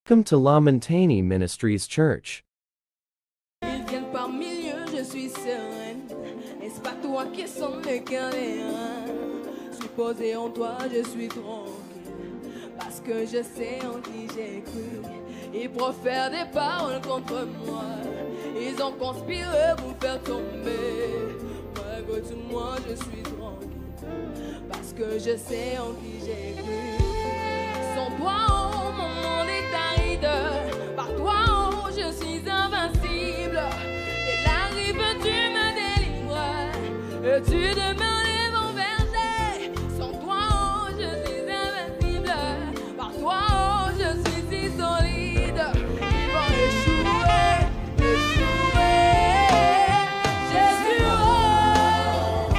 Welcome to La Montaigne Ministries Church. Ils viennent par milieu, je suis sereine. Est-ce pas toi qui sonne le cœur des reins? Supposé en toi, je suis tranquille. Parce que je sais en qui j'ai cru. Ils profèrent des paroles contre moi. Ils ont conspiré pour faire tomber. Malgré tout, moi, je suis tranquille. Parce que je sais en qui j'ai cru. Sans toi, oh, mon monde est aride. Par toi, oh, je suis invincible. Dès la rive, tu me délivres. Tu demeures mon berger. Sans toi, oh, je suis invincible. Par toi, oh, je suis si solide. Ils vont échouer, échouer. Jésus, oh,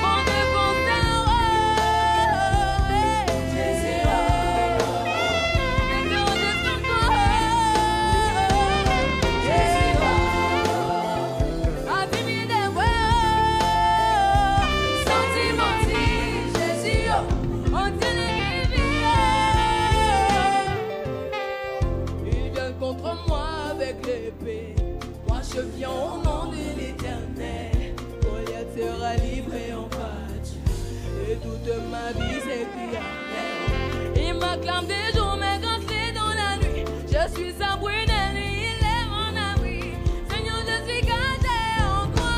mon défenseur, oh, Jésus, oh, mes dons sont toi, Jésus, oh, intimidé, sentimenti, Jésus, oh, on te ils viennent contre moi avec l'épée. Moi je viens au nom de l'Éternel. Goliath sera livré en pâture. Et toute ma vie c'est criminel. Il m'acclame des jours, mais quand c'est dans la nuit, je suis sa brunelle et il est mon abri. Seigneur, je suis caché en toi,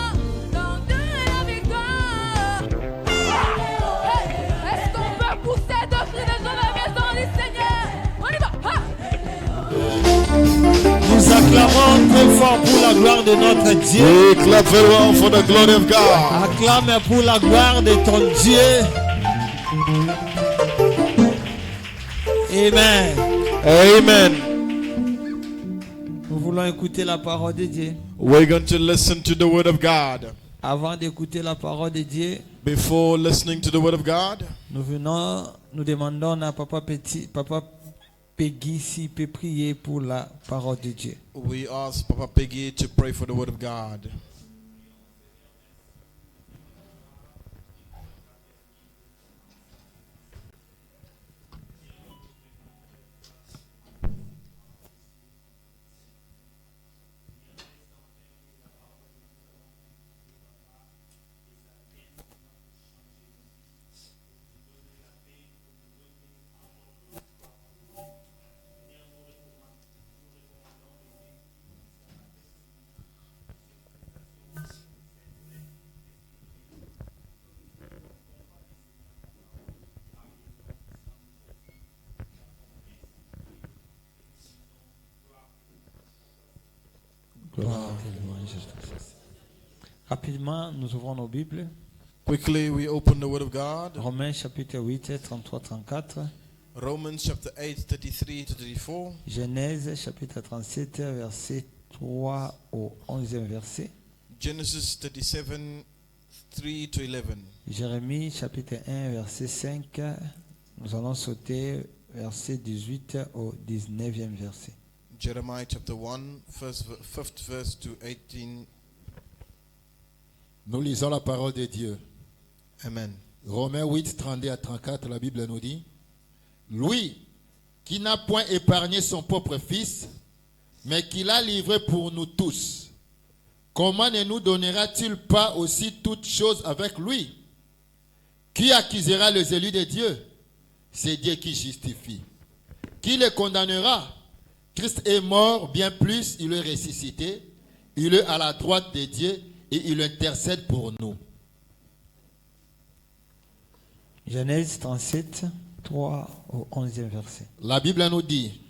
dans Dieu et la victoire. Hey, est-ce qu'on peut pousser de cris de joie vers mes ennuis, Seigneur? On y va, ha! Nous acclamons très fort pour la gloire de notre Dieu. We clap very well for the glory of God. Acclame pour la gloire de ton Dieu. Amen. Amen. Nous voulons écouter la parole de Dieu. We're going to listen to the word of God. Avant d'écouter la parole de Dieu, Before listening to the word of God, nous demandons à Papa Peggy s'il peut prier pour la parole de Dieu. we ask Papa Peggy to pray for the word of God. Rapidement, nous ouvrons nos Bibles. Quickly, we open the word of God. Romains chapitre 8, 33-34. Romans chapter 8, 33 to 34. Genèse chapitre 37, verset 3 au 11e verset. Genesis 37, 3 to 11. Jérémie chapitre 1, verset 5. Nous allons sauter verset 18 au 19e verset. Jeremiah chapter 1, fifth verse to 18. Nous lisons la parole de Dieu. Amen. Romains 8, 32 à 34, la Bible nous dit: Lui qui n'a point épargné son propre fils, mais qui l'a livré pour nous tous, comment ne nous donnera-t-il pas aussi toutes choses avec lui? Qui accusera les élus de Dieu? C'est Dieu qui justifie. Qui les condamnera? Christ est mort, bien plus, il est ressuscité, il est à la droite de Dieu et il intercède pour nous. Genèse 37, 3 au 11e verset. La Bible nous dit: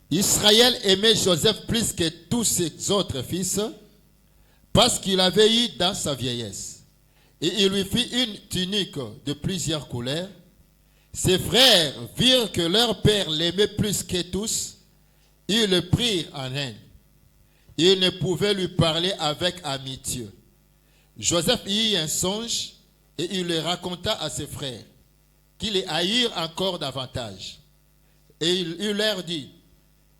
Israël aimait Joseph plus que tous ses autres fils, parce qu'il avait eu dans sa vieillesse. Et il lui fit une tunique de plusieurs couleurs. Ses frères virent que leur père l'aimait plus que tous. Ils le prirent en haine. Ils ne pouvaient lui parler avec amitié. Joseph eut un songe et il le raconta à ses frères, qui les haïrent encore davantage. Et il leur dit: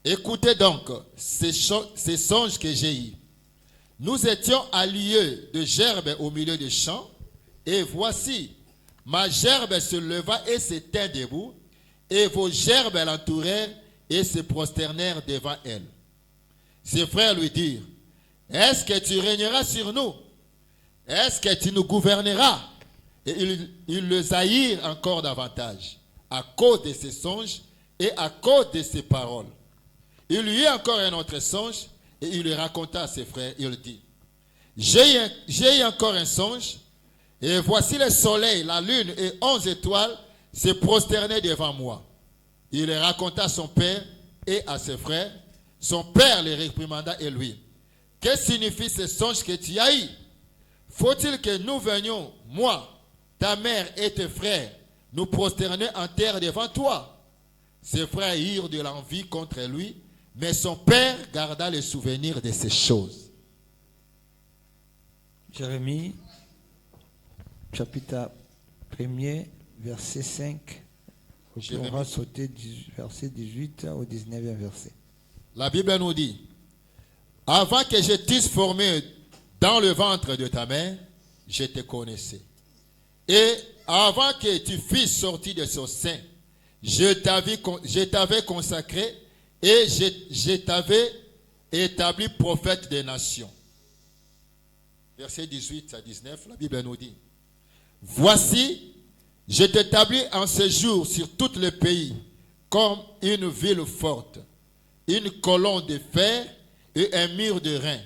Écoutez donc ces songes que j'ai eus. Nous étions à lieu de gerbes au milieu des champs, et voici, ma gerbe se leva et se tint debout, et vos gerbes l'entourèrent, et se prosternèrent devant elle. Ses frères lui dirent, est-ce que tu régneras sur nous? Est-ce que tu nous gouverneras? Et ils le haïrent encore davantage, à cause de ses songes et à cause de ses paroles. Il lui eut encore un autre songe, et il le raconta à ses frères. Il dit, j'ai eu encore un songe, et voici le soleil, la lune et 11 étoiles se prosternaient devant moi. Il le raconta à son père et à ses frères. Son père les réprimanda et lui, que signifie ce songe que tu as eu? Faut-il que nous venions, moi, ta mère et tes frères, nous prosterner en terre devant toi? Ses frères eurent de l'envie contre lui, mais son père garda le souvenir de ces choses. Jérémie, chapitre 1er, verset 5. On va sauter du verset 18 au 19e verset. La Bible nous dit, avant que je t'eusse formé dans le ventre de ta mère, je te connaissais. Et avant que tu fusses sorti de son sein, je t'avais consacré et je t'avais établi prophète des nations. Verset 18 à 19, la Bible nous dit, voici, je t'établis en séjour sur tout le pays comme une ville forte, une colonne de fer et un mur de rein,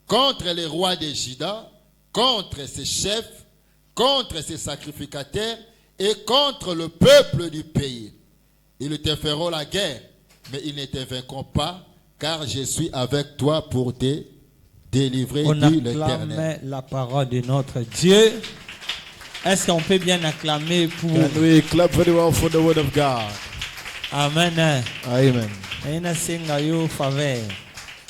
contre les rois de Juda, contre ses chefs, contre ses sacrificateurs et contre le peuple du pays. Ils te feront la guerre, mais ils ne te vaincront pas, car je suis avec toi pour te délivrer, dit l'Éternel. On acclame la parole de notre Dieu. Est-ce qu'on peut bien acclamer pour... Can we clap very well for the word of God? Amen. Amen. I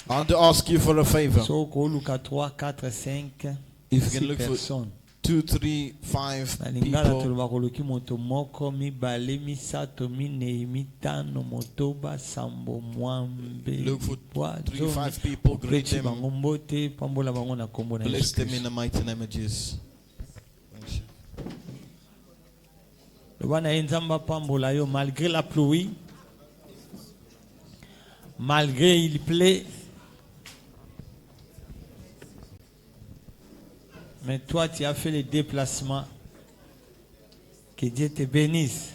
want to ask you for a favor. So, 3, 4, 5, If you can 6 look for personnes. 2, 3, 5 Nalingala people. tulubakoloki moto moko mibale misato minei mitano motoba sambo mwambe Look for bwa 3, zone. 5 people. Greet Opeti them. bango mbote pambola bango na kombo na Bless Yesu them in Kristo. the mighty name of Jesus. Loba na ye nzamba pambola yo malgré la pluie, malgré il pleut, mais toi tu as fait le déplacement. Que Dieu te bénisse.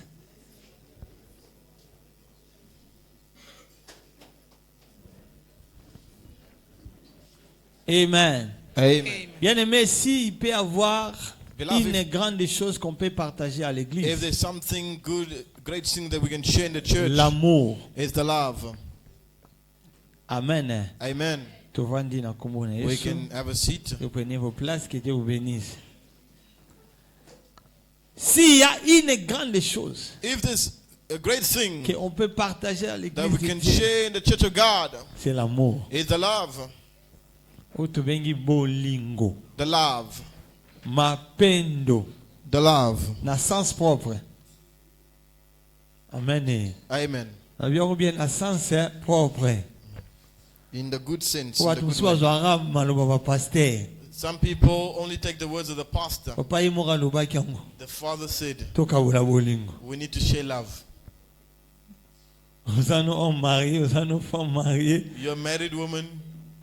Amen. Amen. Bien aimé, s'il peut y avoir Beloved, une grande chose qu'on peut partager à If l'église, there's something good, great thing that we can share in the church, l'amour. it's the love. Amen. Amen. Tu vas dire na kombo na We Yesu. can have a seat. Vous prenez vos places, que Dieu vous bénisse. S'il y a une grande chose If there's a great thing qu'on peut partager à that l'église we de can Dieu, share in the church of God, c'est l'amour. it's the love. Utubengi bolingo, The love. mapendo, The love. na sens propre. Amen. Amen. Avions bien na sens propre. In the good sense. Pour in the tout good soit way. zoara maloba ba pasteur. Some people only take the words of the pastor. Papa imora loba kyango. The father said, Toka bula bolingo. we need to share love. Osano homme marié, osano femme mariée. You're a married woman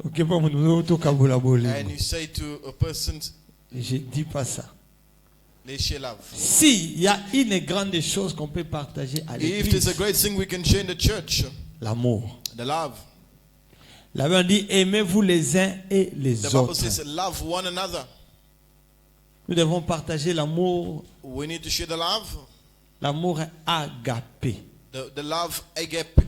Ok, pas mon toka bula and bolingo. you say to a person, Je dis pas ça. let's share love. Si il y a une grande chose qu'on peut partager à If there's a l'église, great thing we can share in the church, l'amour. the love. La Bible dit aimez-vous les uns et les The Bible autres. says love one another. Nous devons partager l'amour, We need to share the love. l'amour agapé. The love agape.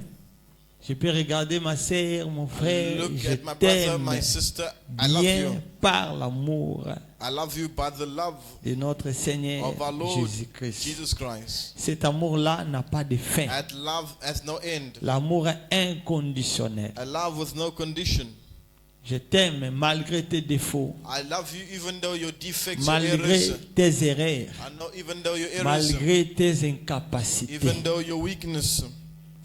Je peux regarder ma sœur, mon frère, Look je at my brother, t'aime my sister. I love you. bien par l'amour I love you by the love de notre Seigneur of our Lord Jésus-Christ. Jesus Christ. Cet amour-là n'a pas de fin. That love has no end. L'amour est inconditionnel. A love with no condition. Je t'aime malgré tes défauts, I love you even though your defects, your malgré errors. tes erreurs, I know even though your errors, malgré tes incapacités. even though your weakness.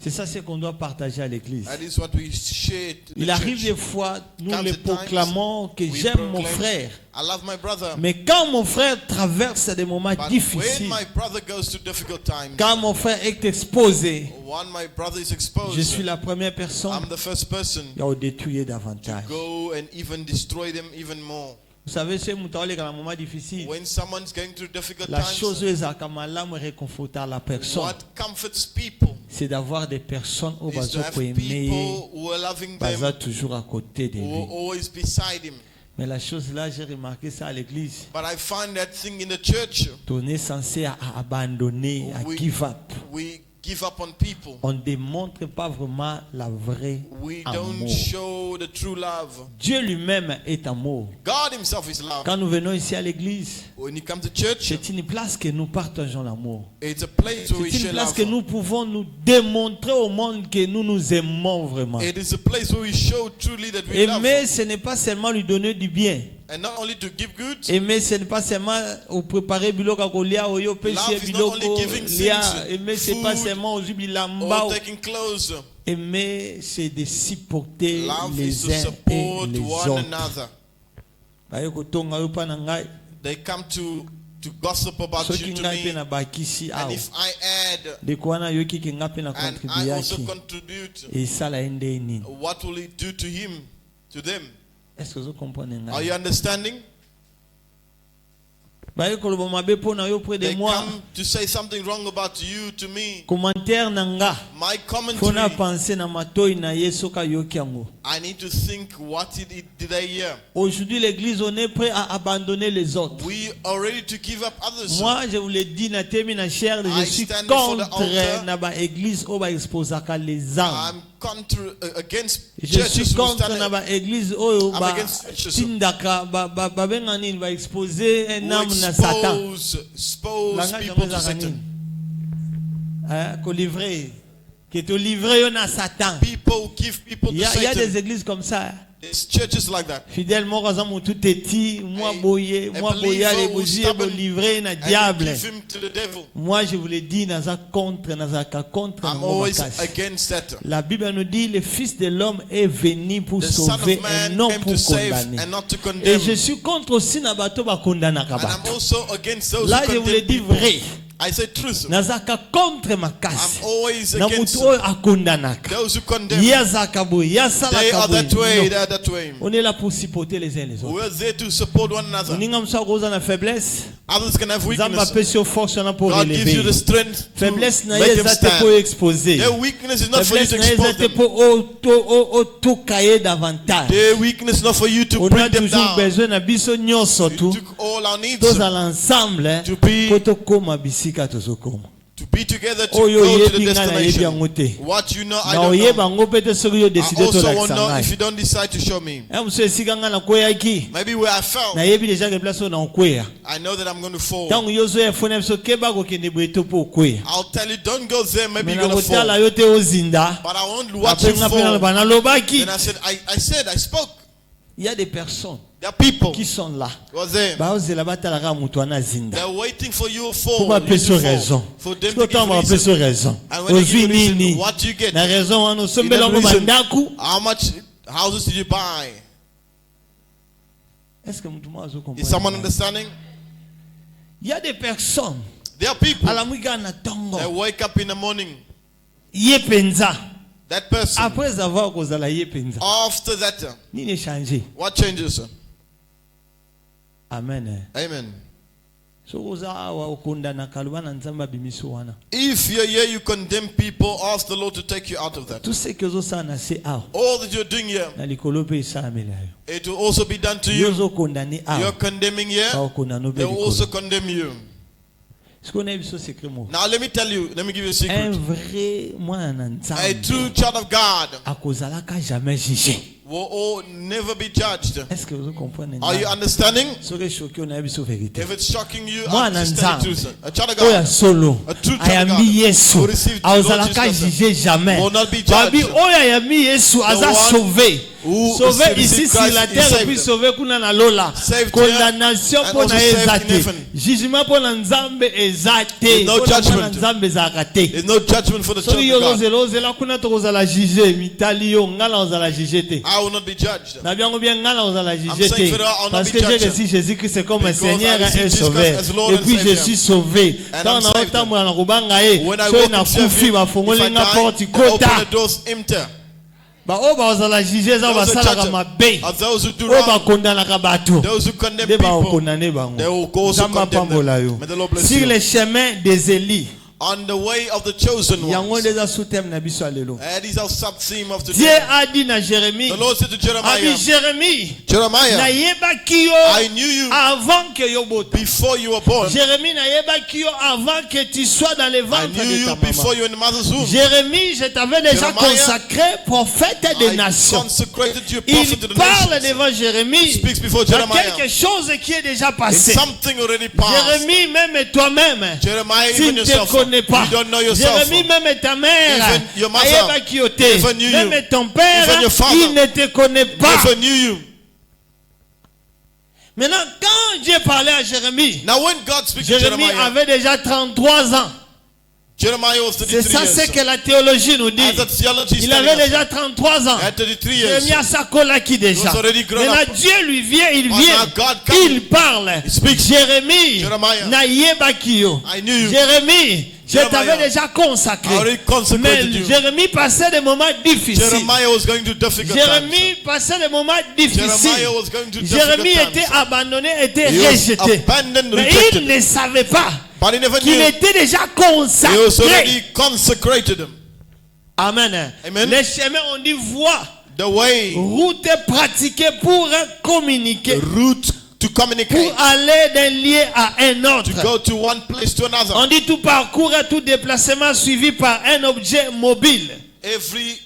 C'est ça ce qu'on doit partager à l'église. That is what we share to the Il arrive church. des fois, nous Comes les the times proclamons que we j'aime mon proclaim, frère. I love my brother. Mais quand mon frère traverse des moments But when difficiles, my brother goes to difficult times, quand mon frère est exposé, when my brother is exposed, je suis la première personne I'm the first person à le détruire davantage. go and even destroy them even more. Vous savez, chez Moutaolé, dans un moment difficile, When someone's going through difficult la times, chose est à réconforter à la personne, what comforts people c'est d'avoir des personnes au is to bateau have pour aimer, people who are loving them, baza toujours à côté de who are lui. always beside him. Mais la chose là, j'ai remarqué ça à l'église. But I find that thing in the church, On est censé à abandonner, à We- give up. we give up on people. On ne démontre pas vraiment la vraie We amour. don't show the true love. Dieu lui-même est amour. God himself is love. Quand nous venons ici à l'église, When you come to church, c'est une place que nous partageons l'amour. it's a place where we C'est une share place love. que nous pouvons nous démontrer au monde que nous nous aimons vraiment. It is a place where we show truly that we love. Aimer, ce n'est pas seulement lui donner du bien. And not only to give good, Aimer, ce n'est pas seulement au préparer biloko à kolia, au yo pêcher Love is not biloko only giving lia. things, Aimer, c'est pas food, seulement aux bilamba. or taking clothes. Aimer, c'est de supporter Love is les to uns et support les one autres. another. Bayo kotonga yo pa na ngai, They come to gossip about soki you to ngai pe me. na bakisi And awa. if I add, De kwa na yoki ke nga pe na and I also contribuer contribute, esala ende nini? what will it do to him, to them? Est-ce que vous comprenez Are ngai? you understanding? Bayo koloba mabe po na yo près de They moi. come to say something wrong about you to me. Commentaire na nga. My Fona commentary, penser na matoi na ye soka yoki yango. I need to think, what did I hear? Aujourd'hui, l'église, on est prêt à abandonner les autres. We are ready to give up others. Moi, je vous l'ai dit, na temi na chair, je I suis stand before the contre altar. na ba église oba exposaka les âmes. I'm against Je churches suis who contre stand na ba église oyo I'm ba against churches. tindaka ba benga nini ba exposer un âme na Satan. expose Langa people jambe to za Satan. nini? Ko livrer, que te livrer yo na Satan. People give people to Il y a des Satan. églises comme ça. There's churches like that. Fidèlement, quand on tout petit, moi boyer, A moi boyer les believer who bougies, stubborn me livrer na And diable. give him to the devil. Moi, je vous l'ai dit, naza contre, I'm always against that. La Bible nous dit, le Fils de l'homme est venu pour The Son sauver of et Man non came pour to save condamner. and not to Et condemn. je suis contre aussi na bato ba condamna And I'm kabato. also against those Là, who je vous l'ai condemn dit people. vrai. I say truth. Nazaka contre I'm makasi. always Na against mutu oyo akondamnaka. those who condemn. Yazaka boye, They are yasalaka that way, boye. they are that way. On est là pour supporter les uns les autres. We're there to support one another. Oninga musa koza na faiblesse. Others can have Zamba weakness. pesi yo force na pour God gives you the relever. strength to Faiblesse na make ye them eza te po stand. exposer. Their weakness is not for you Faiblesse to na ye expose eza te them. po otokaye davantage. Their weakness is not for you to On a bring them toujours down. besoin na biso nyonso You tu took all our needs tozala ensemble to be- po tokóma bisika tozokóma. to be together to Oyo go to the oyebi nga nayebi yango destination. te. What you know, I Na don't oyeba know. yango mpe te soki yo I deside also won't tolakisa know if you ngai. don't decide to show me. Mosu esika nga nakweyaki Maybe where I fell, nayebi deja ke place oyo na okweya. I know that I'm going to fall. Ntango yo ozoya fona biso keba kokende boye to mpo okweya. I'll tell you, don't go there. Maybe Me you're na going to fall. kotala yo te ozinda. But I won't watch you Ape nga mpe fall. naloba nalobaki. Then I said, I spoke. Il y a des personnes There are people qui sont là. who are there. Baozela batalaka mutu wana zinda. They're waiting for you to Pour fall. ma you peso to fall. raison. For them Siko to give tamba reason. peso raison. And when they Ozwi give reason, nini? what you get? Na raison wana You osombela never ngo reason. mandaku. How much houses did you buy? Est-ce que mutu mwa azo Is someone comprendre? understanding? Il y a des personnes There are people alamwika na tongo. that wake up in the morning. Ye penza. That person, Après avoir kozala ye penza. after that, Nini changer? what changes? Amen. Amen. So koza awa okondana kaluba na nzamba bimiso wana. If you're here, you condemn people, ask the Lord to take you out of that. Tout ce que zo sana se awa. All that you're doing here, Na likolo pe isamela yo. it will also be done to Yo you. zo kondani You're awa. condemning here, Ka okondana they obe will also likolo. condemn you. Siko na biso secret mo. Now, let me tell you, let me give you a Un secret. vrai mwana na A nzambe true child of God akozalaka jamais jugé. will all never be judged. Est-ce que vous comprenez? Are you understanding? Ce qui est choqué, on a vu sur vérité. If it's shocking you, Moi, understand the truth. A child of oya God solo A true child of ayambi God yesu who received the azalaka Lord Jesus juge jamais will not be babi judged. oyo ayambi yesu aza one sauvé who sauvé received ici sur Christ la is terre saved. et puis sauvé kuna na lola Saved condamnation here mpo and na also ye saved eza in te heaven. jugement mpo na nzambe eza te There's no mpo na mwana judgment. nzambe ezalaka te There's no judgment for the soki children yo of God. ozela ozela kuna tokozala juge mitali yo nga na ozala juge te I will not be judged. na biango bien nga na ozala juge I'm saying te for that, I'll not parce be que j'ai judged. reçu Jésus-Christ comme Because Seigneur I received et Jesus Sauveur as Lord et and puis je Savior. suis sauvé And tant I'm na saved. otambola na kobanga ye When I soki walk in serve nakufi him, bafongoli if I nga porte die, they open kota the doors empty. baoyo bazala juge eza Those who basalaka judge mabe of those who do oyo wrong, bakondanaka bato those who condemn nde people, bakokondane bango they will also nzambe condemn apambola them. yo May the Lord bless sur you. le chemin des Élis On the way of the chosen yango ones. nde eza sous-thème na biso ya lelo And these are sub-theme of Dieu today. a dit na Jérémie The Lord said to abi Jeremiah, Jérémie Jeremiah, nayebaki yo I knew you avant que yo bota before you were born. Jérémie nayebaki yo avant que tu sois dans le I ventre knew de you ta before maman. you were in the mother's womb. Jérémie, je t'avais déjà Jeremiah, consacré prophète des I nations. consecrated you a prophet Il to the parle nations. devant Jérémie. Speaks before Il y a Jeremiah. quelque chose qui est déjà It's passé. something already passed. Jérémie, même toi-même, Jeremiah, tu even ne te yourself, connais pas. you don't know yourself. Jérémie, même ta mère, Even your mother, ayebaki yo te. even you, Même ton père, even your father, il ne te connaît pas. Never knew you. Maintenant, quand Dieu parlait à Jérémie, Now when God speaks to Jérémie Jeremiah, avait déjà 33 ans. Jeremiah was C'est 33 ça ce years. que la théologie nous dit. As the theology Il is avait telling us, déjà 33 ans. at 33 years, Jérémie a sa colaki déjà. was already grown Maintenant up. Dieu lui vient, il But vient, now God comes. il parle. He speaks. Jérémie, Jeremiah, naïebaki yo. I knew you. Jérémie, je Jeremiah, t'avais déjà consacré. I already Mais consecrated you. Jérémie passait des moments difficiles. Jeremiah was going to difficult times. Jérémie passait des moments difficiles. Jeremiah was going to difficult Jérémie times. était abandonné, était He was rejeté. abandoned, Mais rejected. il ne savait pas But he never qu'il knew. était déjà He was consacré. already consecrated him. Amen. Amen. Les chemins, on dit voie, The way, route pratiquée pour communiquer, route to communicate, pour aller d'un lieu à un autre. to go to one place to another. On dit tout parcours et tout déplacement suivi par un objet mobile. Every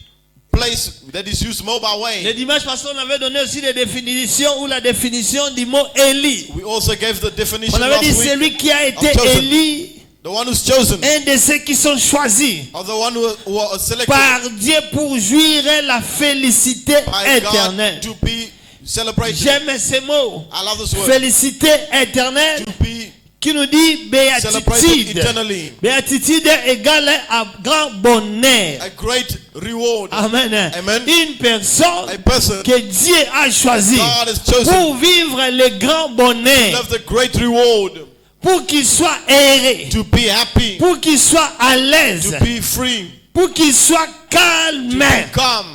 place that is used mobile Le way. dimanche passé, on avait donné aussi des définitions ou la définition du mot Élie. We also gave the definition On avait dit last week. celui qui a été chosen. Élie, The one who's chosen, un de ceux qui sont choisis or the one who are selected par Dieu pour jouir la félicité by éternelle. God to be celebrated. J'aime ces mots. I love this word. Félicité éternelle To be qui nous dit celebrated béatitude. eternally. Béatitude égale à grand bonheur. A great reward. Amen. Amen. Une personne A person que Dieu a choisie God has chosen pour vivre le grand bonheur, love the great reward, pour qu'il soit heureux, to be happy, pour qu'il soit à l'aise, to be free, pour qu'il soit to calme. be calm.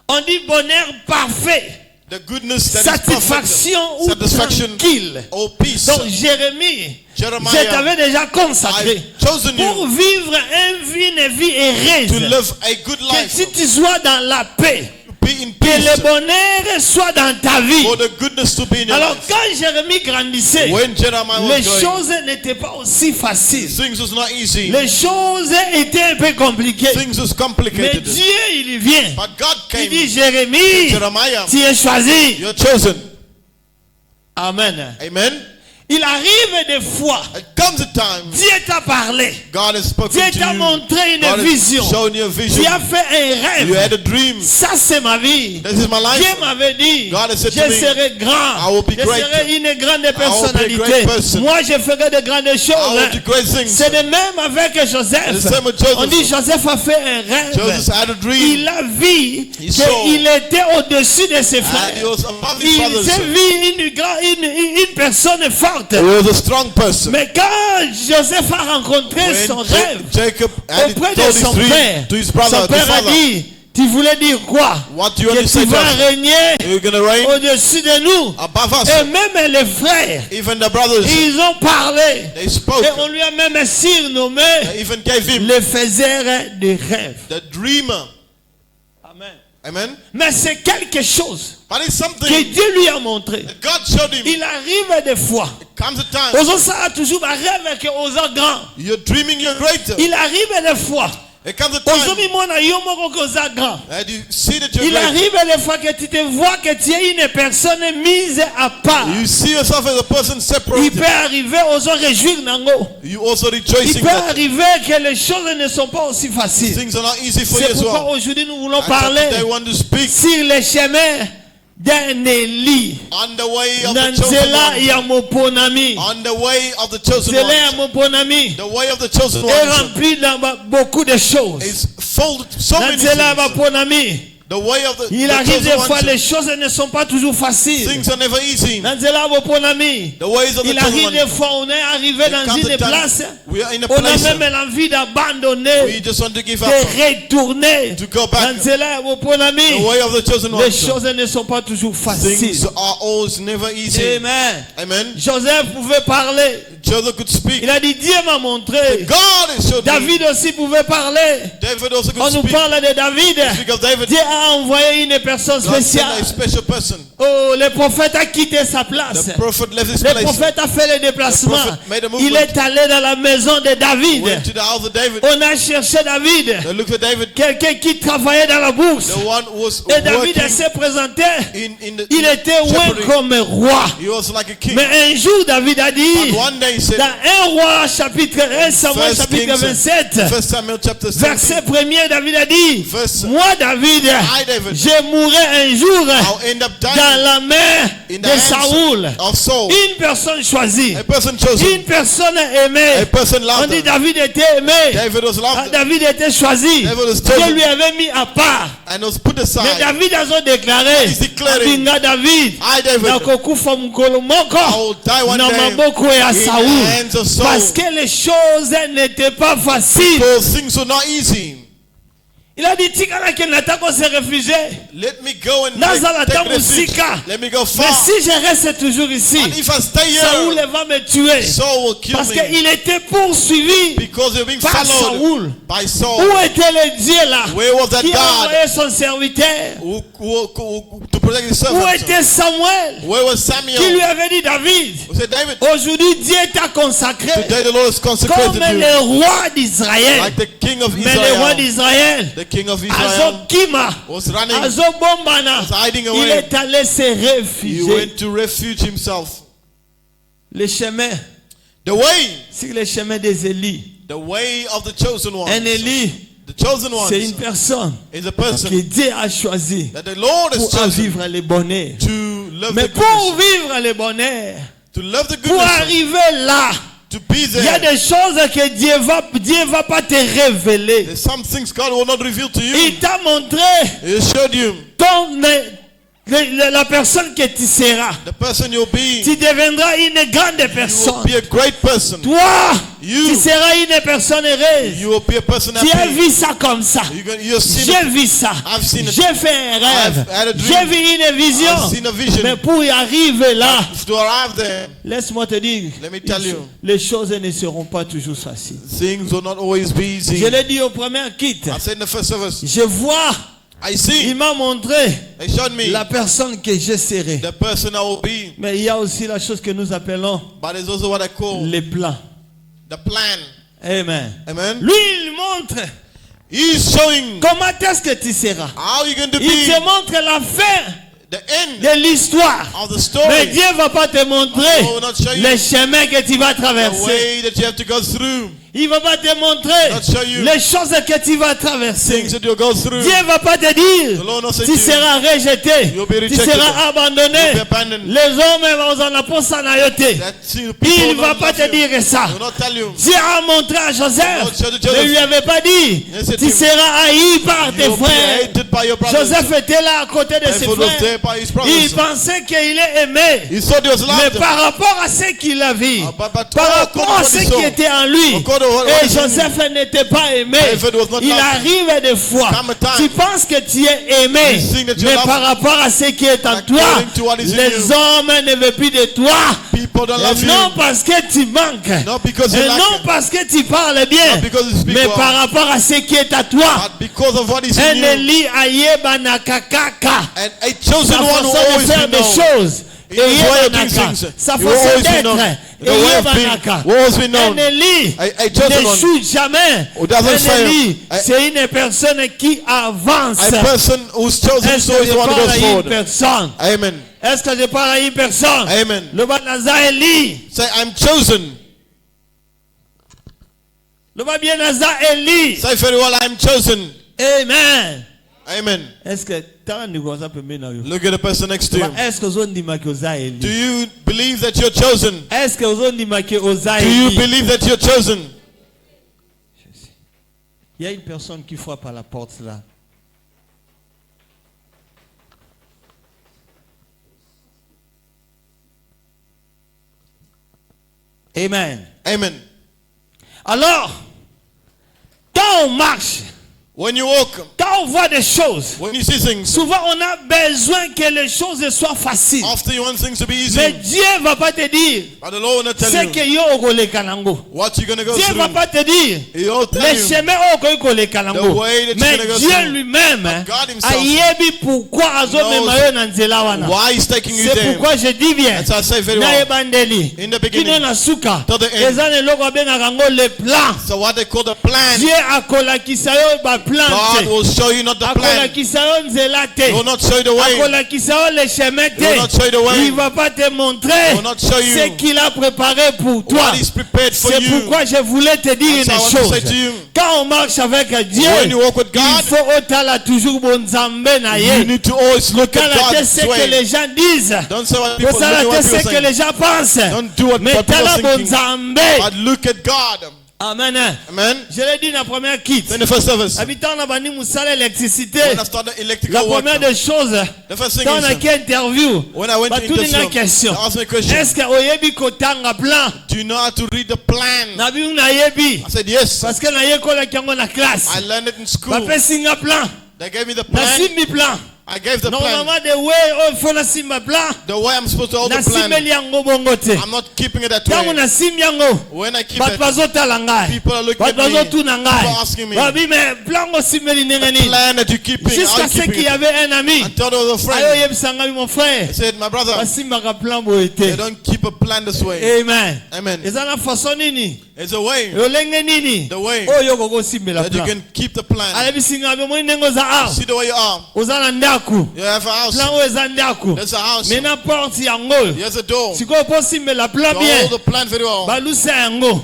On dit bonheur parfait, The goodness that is perfect, satisfaction ou satisfaction tranquille. or peace. Donc Jérémie, Jeremiah, je t'avais déjà consacré I've chosen pour you vivre une vie to heureuse. live a good Que life, si tu sois dans la paix, to be in que le peace, bonheur soit dans ta vie. for the goodness to be in your Alors life. quand Jérémie grandissait, When Jeremiah les was growing, choses n'étaient pas aussi faciles. things was not easy. Les choses étaient un peu compliquées. Things was Mais complicated. Dieu, il vient. But God Il came. dit, Jérémie, Jeremiah, tu es choisi. you're chosen. Amen. Amen. Il arrive des fois, It comes a time Dieu t'a parlé. God has spoken Dieu to t'a you. montré une God has vision. shown you a vision. Tu as fait un You had rêve. a dream. Ça, c'est ma vie. This is my life. Dieu m'avait dit, God has said je to me, serai I grand. will be Je great. serai une grande be a personnalité. great person. Moi, je ferai de grandes I will choses. do great things. C'est de même avec Joseph. The same with Joseph. On dit Joseph a fait un rêve. Joseph had a dream. Il a vu He saw. qu'il était au-dessus de ses And he frères. was above his Il brothers. s'est vu une personne forte. He was a strong person. Mais quand Joseph a rencontré son When rêve Jacob had auprès told de his son dream père, to his brother, son the père a father, dit, tu voulais dire quoi? what do you want Que to say tu to vas us? régner You're going to reign au-dessus de nous. above us. Et même les frères, Even the brothers, ils ont parlé. they spoke. Et on lui a même surnommé They even gave him le faiseur de rêves. the dreamer. Amen. Amen. Mais c'est quelque chose But it's que something Dieu lui a montré. that God showed him. Il arrive des fois. Comes a time Aux ça a toujours un rêve que aux grand. you're dreaming you're greater. Il arrive des fois. It comes a time Aujourd'hui, mon yo moko koza grand. and you see that you're Il great. arrive des fois que tu te vois que tu es une personne mise à part. You see yourself as a person Il separated. peut arriver aux réjouir nango. You also Il rejoicing peut that arriver que les choses ne sont pas aussi faciles. things are not easy for you C'est as pourquoi well. aujourd'hui nous voulons And so parler today I want to speak sur les chemins d'un Élie. on the way of the chosen Nanzela one. ya moponami. On the way of the chosen Nzela ya one. moponami The way of the chosen est one rempli dans beaucoup de choses. is full of so many Nanzela ya things. moponami. The way of the Il arrive des chosen fois one. les choses ne sont pas toujours faciles. Things are never easy. Nanzela ya moponami. The ways of the Il chosen arrive one. des fois on est arrivé There dans comes une a time place. we are in a On a place même l'envie we d'abandonner, just want to give up. de retourner. To go back. Nanzela ya moponami. The way of the chosen one. Les choses ne sont pas toujours faciles. Things are always never easy. Amen. Amen. Joseph pouvait parler. Joseph could speak. Il a dit Dieu m'a montré. God has showed me. David aussi pouvait parler. David also On could nous speak. parle de David. Speak of David. Dieu a envoyé une personne God sent spéciale. a special person. Oh, le prophète a quitté sa place. The prophet left his Le place. prophète a fait le déplacement. The prophet made a movement. Il est allé dans la maison de David. Went to the house of David. On a cherché David. They looked for David. Quelqu'un qui travaillait dans la bourse. The one who was Et David working s'est présenté. in the Il était loin shepherding. comme roi. He was like a king. Mais un jour, David a dit, But one day he said, dans 1 roi chapitre 1 Samuel First chapitre Kings, 27, 1 Samuel chapter 17, verset 1er, David a dit, Verse- moi David, David, je mourrai un jour I'll end up dans dying la main in the de hands Saoul. of Saul. Une personne choisie, A person chosen. une personne aimée. A person On loved. dit David était aimé. David was Ah, loved David était choisi. David was Dieu chosen. lui avait mis à part. and was put Mais aside. David a déclaré, He's declaring, Abinga David, I, David, nakokufa mukolo I moko will die one na day maboko ya in the Saoul. hands of Saul. Parce que les choses n'étaient pas faciles. Because things were not easy. Il a dit tikala ke natako se réfugier. Let me go and Nazala take tamu refuge. sika. Let me go far. Mais si je reste toujours ici, And if I stay Saoul here, va me tuer. Saul will kill Parce me. qu'il était poursuivi Because you're being par followed Saoul. by Saul. Où était le Dieu là Where was that qui a God envoyé son serviteur? to protect his Où servants? était Samuel Where was qui Samuel? lui avait dit David, Who said, David, aujourd'hui Dieu t'a consacré today the Lord has comme consecrated you le roi d'Israël. like the king of Mais le roi Israel. d'Israël, The king of Israel Azokima, was running. Azobombana, Was hiding il away. est allé se He réfugier. went to refuge himself. Le chemin, The way, c'est le chemin des Élis. the way of the chosen one. Un Élie, The chosen one c'est une personne is a que person Dieu a choisi that the Lord has pour chosen vivre le bonheur. to love Mais the pour goodness. vivre le bonheur, To love the pour goodness. arriver là, To be il y a there. des choses que Dieu va pas te révéler. There's some things God will not reveal to you. Il t'a montré He showed you la personne que tu seras. the person you'll be. Tu deviendras une grande You will personne. be a great person. Toi, You. tu seras une personne heureuse. You will be a person Tu as happy. vu ça comme ça. You've seen J'ai it. vu ça. I've seen it. J'ai fait un rêve. I've had a dream. J'ai vu une vision. I've seen a vision. Mais pour y arriver là, To arrive there, laisse-moi te dire, let me tell you, les choses ne seront pas toujours faciles. things will not always be easy. Je l'ai dit au premier kit. I said in the first service, Je vois, I see, il m'a montré they showed me la personne que je serai. the person I will be. Mais il y a aussi la chose que nous appelons But there's also what I call les plans. the plan. Amen. Amen. Lui, il montre He's showing comment est-ce que tu seras. how you're going to Il be te montre la fin the end de l'histoire. of the Mais story. Dieu ne va pas te montrer I will not show you le chemin que tu vas the traverser. way that you have to go through. Il ne va pas te montrer Not show you les choses que tu vas traverser. things that you'll go through. Dieu ne va pas te dire The Lord will not say tu to you, seras rejeté, you'll be tu rejected. seras abandonné. You'll be abandoned. Les hommes vont en apposer na yote. That people Il will ne va not pas love te you. dire ça. He will not tell you. Dieu a montré à Joseph, Lord showed to Joseph. ne lui avait pas dit Yes, it tu is. seras haï par tes You'll be frères. hated by your brothers. Joseph était là à côté de ses David was there frères. by his Il brothers. pensait qu'il est aimé. He thought he was Mais loved. par rapport à ce qu'il a vu, But par according rapport à to ce what he qui saw, était en lui, according to what et he saw, Joseph n'était pas aimé. David was not Il loved. arrive des fois, Come a time. tu penses que tu es aimé, You think that you're mais loved. par rapport à ce qui est en toi, According to what is in les you. hommes ne veulent plus de toi. People don't love Et you. non parce que tu manques, Not because you et lack non it. parce que tu parles bien, Not because you speak mais well. par rapport à ce qui est à toi. But because of what is in Un you. Élie ayeba na kakaka. And a chosen Sa one will façon de always faire be des known. choses In his way of doing eyebanaka things, sa he will always be known. façon The way of being eyebanaka will always be known. un Élie A chosen one n'échoue jamais. who doesn't Un fail. Élie, A- c'est une personne qui avance. A person who's chosen is Est-ce que always je the one who parle goes à une forward. personne? Amen. Est-ce que je parle à une personne? Amen. Le Banaza Élie. Say, I'm chosen. Le Banaza Élie. Say very well, I'm chosen. Amen. Amen. Est-ce que tant de choses peut mener? Look at the person next to him. Est-ce que vous avez dit que vous avez Do Élie? you believe that you're chosen? Est-ce que vous avez dit que vous avez Do you Élie? believe that you're chosen? Il y a une personne qui frappe à la porte là. Amen. Amen. Alors, quand on marche, When you walk, quand on voit des choses, when you see things, souvent on a besoin que les choses soient faciles. after you want things to be Mais easy, Dieu ne va pas te dire but the Lord will not tell c'est you que yo okole kanango. what you're going to go Dieu ne va through. pas te dire He'll tell les you. chemins okole kanango. The way that you're Mais gonna go Dieu through. lui-même God himself ayebi pourquoi azomema yo na nzela wana. Why he's taking you C'est there. pourquoi je dis bien. That's how I say very Na well. ebandeli. In the beginning, Kino na suka. to the end. Eza neloko abengaka yango le plan. So what they call the plan, Dieu akolakisa yo ba plan God te. will show you not the plan. Akolakisa yo nzela te. He will not show you the way. Akolakisa yo le chemin He will not show you the te. way. Il va pas te montrer He will not show you ce qu'il a préparé pour toi. What is prepared for C'est you. pourquoi je voulais te dire That's une what I want to chose. say to you. Quand on marche avec Dieu, When you walk with il God, faut otala toujours bon nzambe na you ye. need to always look Quand at la God's ce que way. les gens disent. Don't say what people, Faut ça look at what ce people que les say. gens pensent. Don't do what Mais people tala are bon thinking. nzambe. But look at God. Amen. Amen. Je l'ai dit dans la première kit. In the first service, Habitant na bani musala électricité. when I started La electrical work, première des choses, the first thing quand on a is, qui interview, when I went to batuli na interview, question. they asked me a question. Est-ce que oyebi kotanga plan? Do you know how to read the plan? Na bi na yebi. I said, yes. Parce que na yekola kiango na classe. I learned it in school. Bape singa plan. They gave me the Na plan. simbi plan. I gave the plan. Normalement the way oh faut na simba plan. The way I'm supposed to hold Na the plan. simbeli yango bongo te. I'm not keeping it that Tango way. na simbi yango. When I keep Bato it, bazotala ngai. people are looking Bato at me. bazotuna People ngai. are asking me, Babi mais plan ngo simbeli ndenge the nini? plan that you keeping, how Jusqu'à you ce keeping qu'il y it. avait un ami. Until there was a Ayo friend. yebisanga mon frère. He said, my brother, Basimbaka plan boye they te. don't keep a plan this way. Amen. Amen. Eza na façon nini? It's a way Lolenge nini? The way Oyo koko simbela that you plan. can keep the plan. Alebisinga be mo ndenge za a. See the way you are. Oza na ndaku. You have a house. Plan oyo eza ndaku. There's a house. Mais na porte yango. There's a door. Sikoyo po simbela plan To bien. hold the plan very well. Balusa yango.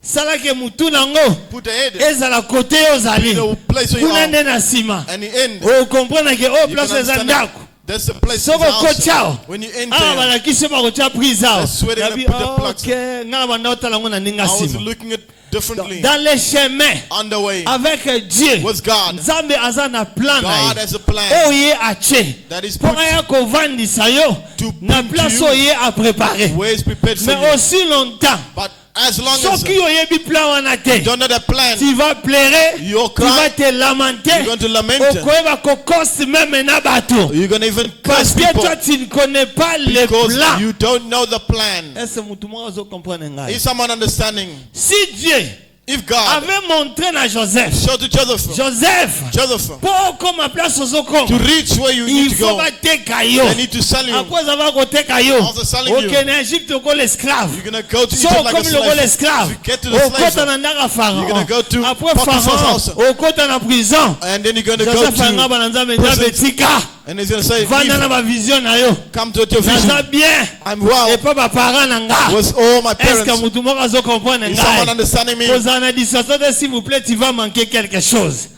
Salake mutu nango. Put the head Ezala kote ozali. in the place where you Kuna are. nde na sima. And the end. O comprendre que o You place can eza understand that. ndaku. That's the place. Soko It's the house. kochao. When you Ah enter, balakisi bakotia prise awa. That's where they're Yabi gonna put the plugs. okay ngala banda otala ngo na ninga I was sima. looking at differently. Dans les chemins On the way avec Dieu. with God. Nzambe aza na plan na God ye. has a plan Oye ache. that is Pour put aya kovandisa yo to na bring place to you oye a préparer. where is prepared for Mais you. aussi longtemps. But as long as Soki you oyebi plan wana te. don't know the plan, Tu vas pleurer. you'll Tu vas cry, te lamenter. you're going to lament, Okoyeba kokosi même na bato. you're going to even Parce curse que people toi tu ne connais pas le because plan. you don't know the plan. Est-ce que mutu moko azo comprendre ngai? Is someone understanding? Si Dieu If God avait montré na Joseph. showed to Joseph, Pour comme ma place aux to okoma. reach where you Il need to faut go, bateka yo. they need to sell you. Après avoir koteka yo. After selling you, Ok na Egypte oko l'esclave. you're going to go to So Egypt like a comme le slave. l'esclave. You get to the Okota slave, na ndaka Pharaon. You're gonna go to Après Potiphar's Pharaon. house. Okota na prison. and then you're going to go Joseph anga to bananza prison. menza betika. And he's going to say, Vanda na "Leave. ba vision na yo. Come to your vision. Naza bien. I'm well. Et pas ba parents na nga. Was all my Est-ce que parents. mutu moko azo comprendre Is someone ngai? understanding me? Posant la distance, s'il vous plaît, tu vas manquer quelque chose.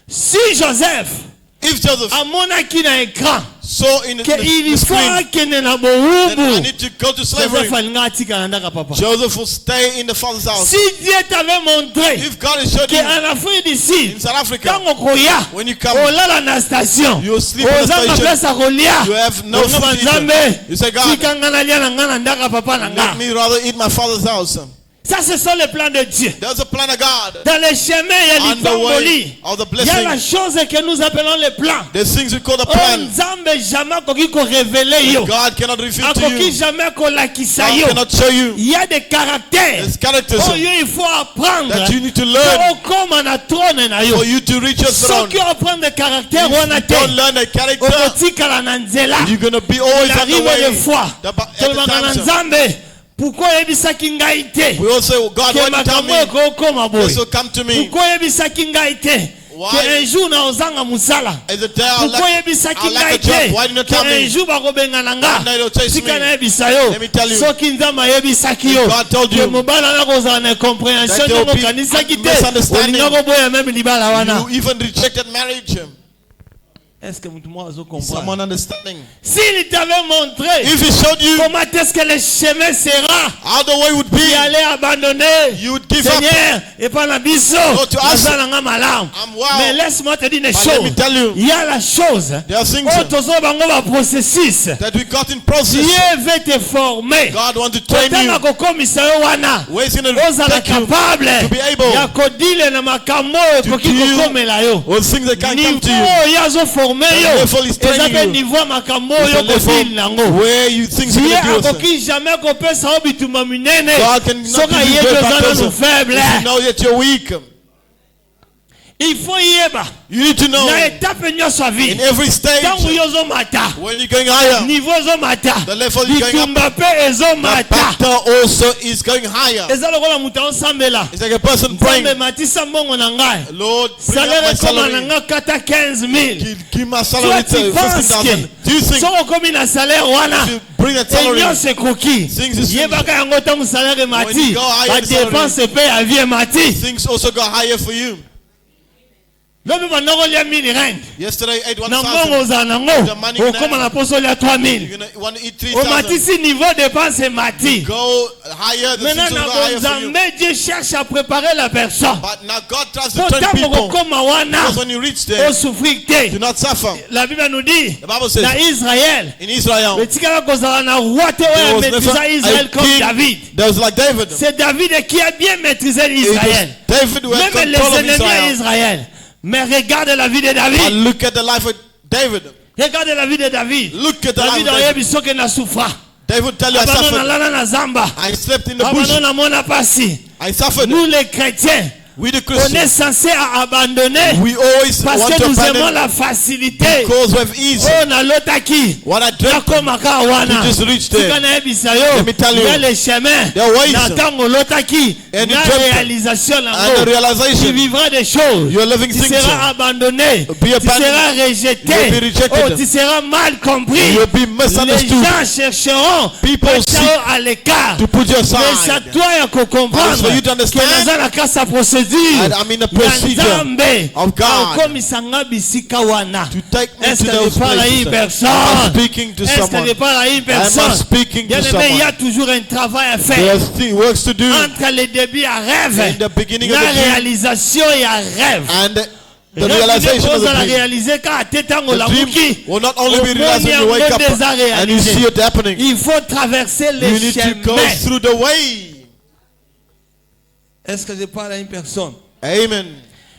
Si Joseph If Joseph a monaki na écran saw in the qu'il faut screen, akende na then I bohubu, need to go to Joseph slavery. alinga atika na ndaka papa. Joseph will stay in the father's house. Si Dieu t'avait montré If God has showed you qu'en Afrique d'ici, in South Africa, quand on koya, when you come, olala na station, you sleep in the oza na station. place a kolia, You have no onga food to eat. banzambe, You say, God, tika nga na lia na nga na ndaka papa na let nga. me rather eat my father's house. Ça, ce sont les plans de Dieu. There's a plan of God. Dans les chemins, il y a On the way of the il y a la blessing. chose que nous appelons les plans. The things we call the Oh, plan. Nzambe jamais koki ko révéler yo. God cannot reveal to Akoki you. jamais ko lakisa God yo. cannot show you. Il y a des caractères. There's characters Oh, yo, il faut apprendre. that you need to Oh, learn comme na trône na yo. for you to reach your Ceux throne. qui apprennent des caractères, If on a you don't learn the character, okotikala na nzela. you're going to be always Il on the arrive way. des fois. At Tolobaka na the time, Nzambe. Pourquoi yebisaki ngai te? we all say, oh, God, Que why you tell makambo me ekokoma boye. this will come to me? Pourquoi yebisaki ngai te? Why? Que un jour na ozanga musala. Is it there? I'll Pourquoi like, yebisaki I'll like ngai a job. te? Why didn't you Que tell un me? jour bakobengana nga. And they'll chase Tika me. na yebisa yo. Let me tell you. Soki Nzambe ayebisaki yo. God told Que you mobala na kozala na incompréhension that there will ndenge be okanisaki te. misunderstanding. Olinga koboya meme libala wana. You even rejected marriage. Est-ce que mutu moko azo Is comprendre? someone understanding? S'il t'avait montré If he showed you comment est-ce que le chemin sera, how the way would be, tu allais abandonner. you would give up. Seigneur, et pas la biso. Go to us. Nazalanga malamu. I'm wow. Mais laisse-moi te dire une But let me chose. tell you, Il y a la chose. there are things Oh, tozo bango ba processus. that we got in process. Dieu veut te former. God wants to train Kotanga you. kokomisa yo wana. Where is going to Ozala take you capable to be able ya kodile na makambo ekoki deal kokomela yo. with things that can come to you. Niveau yazo former The yo. level is Eza training pe you. niveau ya makambo It's yo a level kodile nango. where you things are Dieu going to do. yourself. akoki jamais kopesa yo bitumba minene. God cannot Soka give you yebi great oza battles nanu faible. if you know that you're weak. Il faut yeba. You need to know Na étape nyonso ya vie. in every stage Tangu yo ozomata. when you're going higher, Niveau ezomata. the level you're going up, Bitumba pe the ezomata. battle also is going higher. Eza lokola mutu osambela. It's like a person praying, Nzambe matisa mbongo na ngai. Lord, bring up Salaire my ekoma na salary. nga kata 15,000. Give my Toi salary tu to penses 50,000. Do you que think so okomi na salaire wana if you bring that salary, enyonso ekoki Things is yebaka yango ntango salaire When emati you go higher, the badepense mpe ya vie emati things also go higher for you? lobi banda kolia 1000 rand Yesterday, I ate na 1,000. mbongo ozala nango The money in okóma hand. na poso olia 3000 You're going to want to eat 3,000. omatisi niveau dépense emati Go higher, the things maintenant will na go higher for you. bonzambe Dieu cherche à préparer la personne But now God tries to po turn ntango people. kokóma wana Because when you reach there, osouffrir te do not suffer. la Bible nous dit The Bible says na Israël in Israel, betikala kozala na roi te there oyo was amaîtrisa never Israël a comme David. king that was like David. C'est David qui a bien maîtrisé It Israël. was David who had Même control les of ennemis Israel. d'Israël. Mais regarde la vie de But David. look at the life of David. Regarde la vie de David. Look at the David life of a David. biso que na souffra. David tell you, I Abandon na suffered. lana na zamba. I slept in the bush. Abandon na mona pasi. I suffered. Nous les chrétiens, We the on est Christians, censé à abandonner we always parce want que to nous aimons abandon la facilité. because we have ease. Oh na lotaki. What I dreamt Nakomaka wana. to just reach there. Tika na yebisa yo. Let me tell you, Il y a les chemins. there are ways. Na tango lotaki. And you Na dreamt réalisation and the nango. Tu realization vivras des choses. you're living Tu things. seras abandonné. Be Tu abandoned. seras rejeté. You'll be rejected. Oh, tu seras mal compris. You'll be Les misunderstood. gens chercheront People mettre seek à l'écart. to put you Mais c'est à aside. toi à comprendre But for you to understand, que naza na kasa procédure. And I'm in the procedure Nzambe of God akomisanga bisika wana. to take me Est-ce to que je those parle à une places. personne? I'm speaking to Est-ce que someone. je parle à une I'm personne? speaking Bien to aimé, il y a someone. toujours un travail à faire. There's works to do Entre les débuts à rêve, in the beginning of la the dream réalisation et à rêve. and the realization of the la dream. réaliser quand à tête tango la The dream muki. will not only be realized when you wake up and you see it happening. Il faut traverser You les need to go chemins. through the way. Est-ce que je parle à une personne? Amen.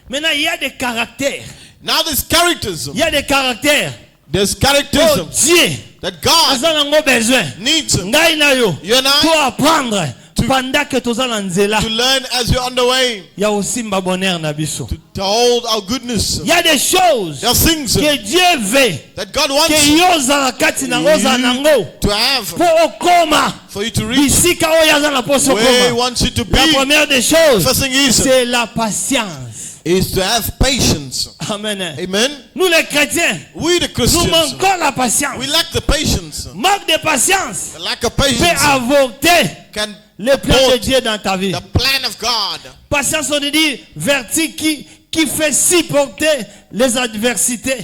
Maintenant, il y a des caractères. Now there's characterism. Il y a des caractères. There's Oh characterism Dieu, that God aza nango besoin. needs Ngai na yo. you and Pour I apprendre pendant que toza na nzela. to learn as you're on the way Il y a aussi ma bonheur na biso. to hold our goodness. Il y a des choses There are things que Dieu veut that God que wants yo za kati na ngoza nango. to have Pour okoma for you to reach bisika oyo aza na poso where He koma. wants you to La be. première des choses, First thing c'est la patience. is to have patience. Amen. Amen. Nous les chrétiens, We the nous Christians, manquons la patience. we lack the patience. Manque de patience The lack of peut patience avorter can le plan de abort Dieu dans ta vie. the plan of God. Patience, on dit, vertu qui fait supporter les adversités,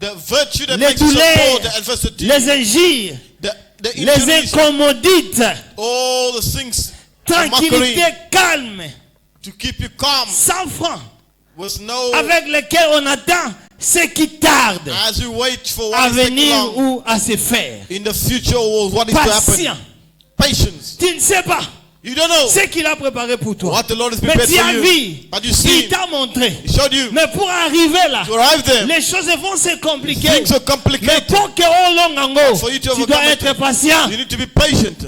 The virtue that les makes you douleurs, support the adversity, les injures, the les injuries, incommodites, all the things, the mockery, tranquillité calme, to keep you calm sans frein, with no, avec lesquels on attend ce qui tarde as you wait for à what is taking venir long ou à se faire. in the future or what is to happen. Patient. Patience. Tu ne sais pas You don't know ce qu'il a préparé pour toi. what the Lord has Mais prepared tu for as you. vu, But you see, il t'a montré. He showed you. Mais pour arriver là, To arrive there, les choses vont se compliquer. things are Mais complicated. pour que Olongango, For you to tu overcome dois it, être patient. You need to be patient.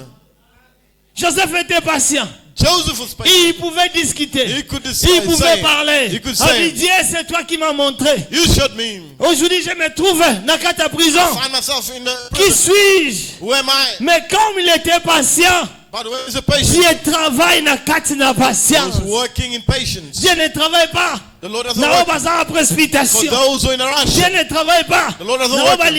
Joseph était patient. Joseph was patient. Il pouvait discuter. He could Il decide, pouvait say, parler. he could On say, dit, Dieu, c'est toi qui m'as montré. You showed me. Aujourd'hui, je me trouve dans ta prison. I find myself in the Qui prison. suis-je? Who am I? Mais comme il était patient, But where is the patience? Dieu travaille dans la I patience. was working in patience. Dieu ne travaille pas The Lord doesn't dans work la for précipitation. those who are in a rush. Dieu ne travaille pas The Lord doesn't dans work. la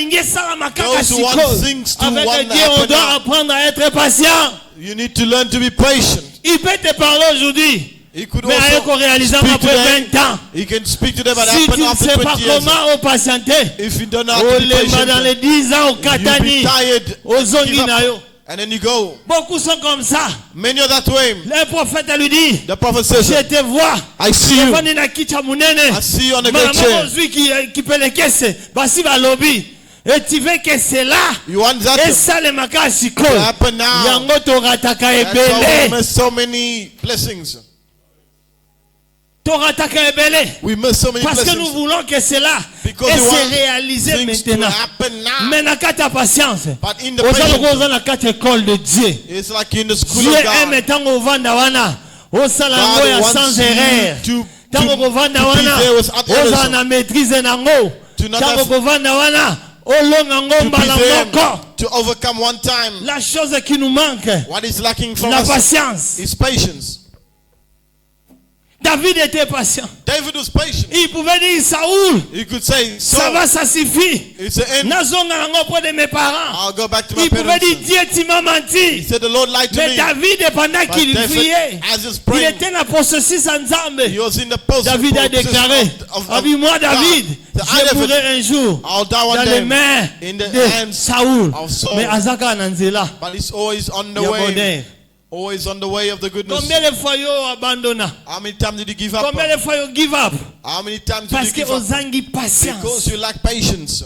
Those who want things to Avec want Dieu, on happen doit now. apprendre à être patient. You need to learn to be patient. Il peut te parler aujourd'hui, He could mais avec also réalisant speak to après them. 20 ans. He can speak to them but Si tu happen ne after sais pas 20 years. comment patienter, If you don't know how oh to be les dans les patient, 10 ans au you'll Katani, be tired. aux Give Zongi up, Nayo. and then you go. Beaucoup sont comme ça. Many are that way. Le prophète lui dit, The prophet says, je te vois. I see you. Devant na kicha munene. I see you on a great Maman chair. ozwi qui peut le kese. Basi ba lobby. Et tu veux que c'est là. You want that Et to ça le makasi ko. happen now. Yango torataka That's why we ebele. miss so many blessings. Torataka ebele. We miss so many Parce que nous blessings voulons que cela because et we se want réaliser things to maintenant. happen now. Mais na kata patience. But in the Oza patience, lokoza na kata école de Dieu. it's like in the school Dieu of God. aime tango vanda wana. Osala ngo God ya wants sans you erreur. to Tango kovanda wana. be there without Oza errors. na maîtrise nango. To not Tango have- kovanda wana. Olonga ngo To be mbala there moko. to overcome one time. La chose qui nous manque, What is lacking from la us patience. is patience. David était patient. David was patient. Il pouvait dire Saoul, He could say, so ça va, ça suffit. it's the end. Nazonga nango auprès de mes parents. I'll go back to my Il pouvait parents. dire Dieu, tu m'as He menti. said, the Lord lied to Mais me. David, pendant But qu'il David, priait, as he's il praying, était dans la processus en Nzambe. he was in the post David a déclaré, moi David, je mourrai un jour I'll die one dans day les mains in the de hands Saoul. of Saul. Mais Azaka Nanzela, But he's always on the il y a way. bonheur. Always on the way of the goodness. Combien de fois yo abandonné? How many times did you give up? Combien de fois yo give up? How many times did Parce you que give up? ozangi patience. Because you lack patience.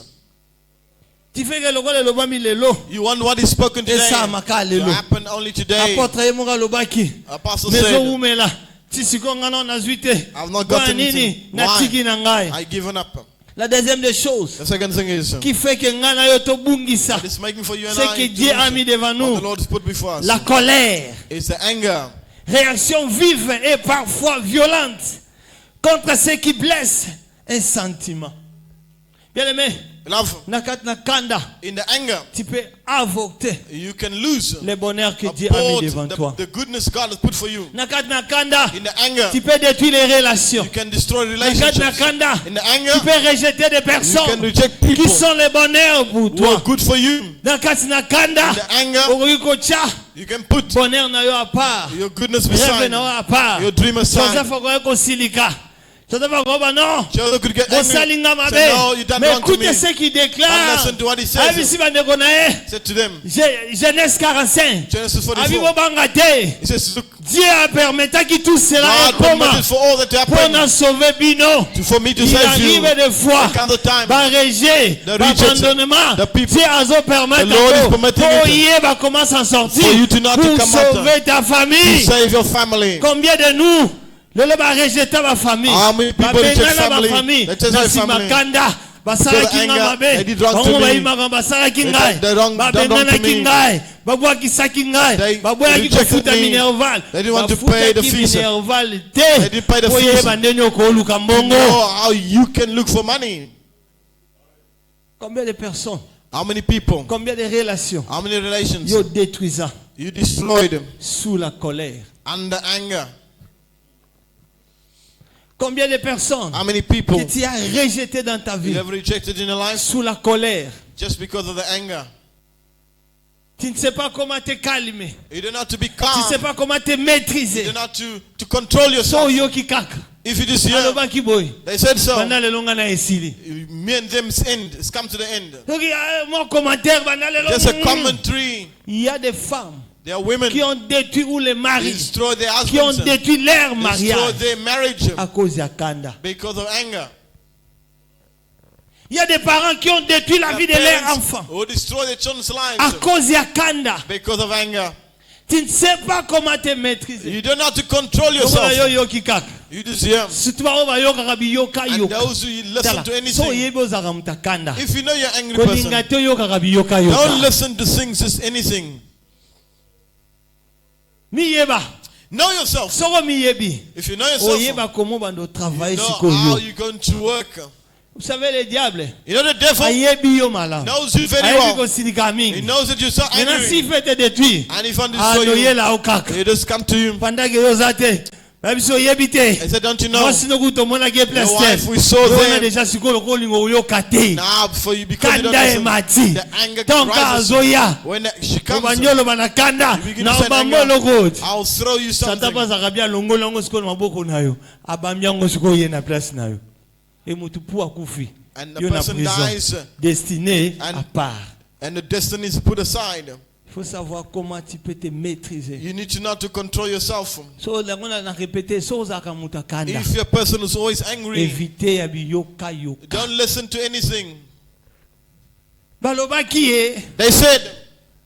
Tu fais que le gars le bami lelo. You want what is spoken Et today ça maka to lelo. happen only today. Apôtre Yemunga lobaki. Apostle Mezo said, umela. Tisiko ngana na zuite. I've not gotten Nini anything. na Why? tiki na ngai. I given up. La deuxième des choses The second thing is, qui fait que ngana yo to bungisa. what is making for you and C'est I que to Dieu do a so. mis devant What nous the Lord has put before us. la colère. It's the anger. Réaction vive et parfois violente contre ce qui blesse un sentiment. Bien aimé, Love, nakat nakanda, in the anger, tu peux avorter you can lose le bonheur que Dieu a mis abort devant toi. the goodness God has put for you. Nakat nakanda, In the anger, tu peux détruire les relations. you can destroy Nakat relationships. nakanda, In the anger, tu peux rejeter des you can personnes reject people qui sont les bonheurs pour who are toi. good for you. Nakat nakanda, In the anger, okokocha you can put bonheur na yo à part. your goodness Rêve beside na yo à part. your dream aside. Joseph okokosilika. Joseph okoba non. Joseph could get angry. Osalinga mabe. Say, no, you done Mais wrong to me. écoutez ce qu'il And déclare. listen to what he says. Abisi bandeko na ye. Said to them, Genèse 45. Genesis 44. Abi bobanga te. He says, look, Dieu a permis que tout cela God est comment permitted for all that to pour happen nous sauver bino. for me to Il save you. arrive des fois There comes a time par rejet, The par rejection, abandonnement. the people, Dieu a permis the Lord is permitting pour it y va comment s'en sortir for you to not pour to come out sauver ta to famille. save your family. Combien de nous le va rejeter ma famille? How many people Ba reject bengana family? ma famille. They just Na have nsima family. kanda basalaki Because nga anger, mabe they did wrong to bango me. bayimaka basalaki ngai They done wrong to babenganaki me. ngai babwakisaki ngai They babweyaki rejected kofuta me. minerval They didn't want to pay the bafutaki fees. minerval They te didn't pay the po fees. yeba ndenge okoluka You mbongo. know how you can look for money. Combien de personnes, How many people, combien de relations how many relations yo détruisant you destroyed sous la colère? under anger? Combien de personnes How many people que tu as rejeté dans ta you vie have rejected in your life sous la colère? just because of the anger? Tu ne sais pas comment te calmer. You don't know how to be Tu ne sais calm. pas comment te You maîtriser. don't know how to control So yourself. yo kikaka. If you just hear, Alobaki boy. they said so. Banda lelo nga na esili. Me and them end. It's come to the end. Donc mon commentaire banda lelo. Just a commentary. Il y a des femmes There are women qui ont détruit ou les who maris destroy their qui ont husbands, détruit leur destroy mariage their marriage à cause de Kanda. because of anger. Il y a des parents qui ont détruit la vie de There are leurs parents enfants who destroy their children's à lives cause de Kanda. because of anger. Tu ne sais pas comment te maîtriser. You don't know how to control Yokola yo yourself. yoki kaka. You just hear. Surtout ba yoka kabiyoka And yoka. those who listen to So anything. yebo zaka mutakanda. If you know you're an angry person, Kolinga te yoka kabiyoka don't yoka. listen to things, just anything. Mi yeba. Know yourself. Soko mi yebi. If you know yourself, you Oyeba comment bando travailler know siko how yo. you're going to work. Vous savez le diable. You know the devil Ayebi yo malin. knows you very Ayebi well. ko silika He mingi. knows that you're so Maintenant angry. s'il veut te détruire. And if on destroy Anoye you, la okaka. he just come to you. Pendant que yo zate. Babiso yebi te. I said, don't you know? Moi sino kuto mona ge Your place. wife, we saw On a them. déjà siko loko lingo yo kate. Now, before you, because you don't Kanda e listen, mati. the anger Tonka rises. azoya. When she comes, Obanyolo banakanda. you begin Na to send obambo anger. lokoti. I'll throw you Sata something. pa zakabia longo longo siko na maboko na yo. Abambia ngo siko ye na place na yo. E mutu pu akufi. And the Yo na person prison. dies, Destiné and- à part. and the destiny is put aside. Il faut savoir comment tu peux te maîtriser. You need to know how to control yourself. So la ngona na répéter so za ka mutakanda. If you're a person who's always angry, Éviter ya biyoka yoka. don't listen to anything. Baloba ki e. They said,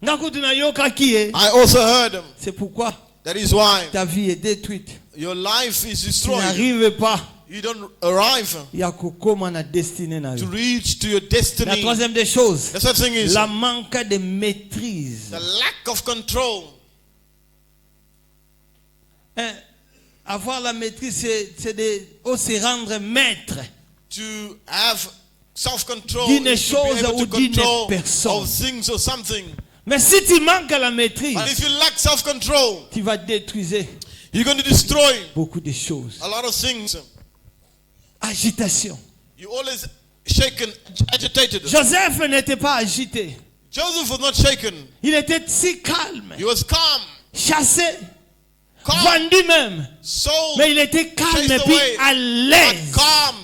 Ngakutu na yoka ki e. I also heard them. C'est pourquoi That is why ta vie est détruite. your life is Tu destroyed. n'arrives pas You don't arrive ya kokoma na destinée na to yo. reach to your La destiny. troisième des choses, The third thing is la manque de maîtrise. the lack of control. Hein, avoir la maîtrise, c'est de se rendre maître. To have self-control D'une is to be chose able ou to d'une control personne. of things or something. Mais si tu manques la maîtrise, But if you lack self-control, tu vas détruire you're going to destroy beaucoup de choses. a lot of things. Agitation. You're always shaken, agitated. Joseph n'était pas agité. Joseph was not shaken. Il était si calme, He was calm, chassé, calm, vendu même. sold, Mais il était calme et chased puis away, à but l'aise. calm.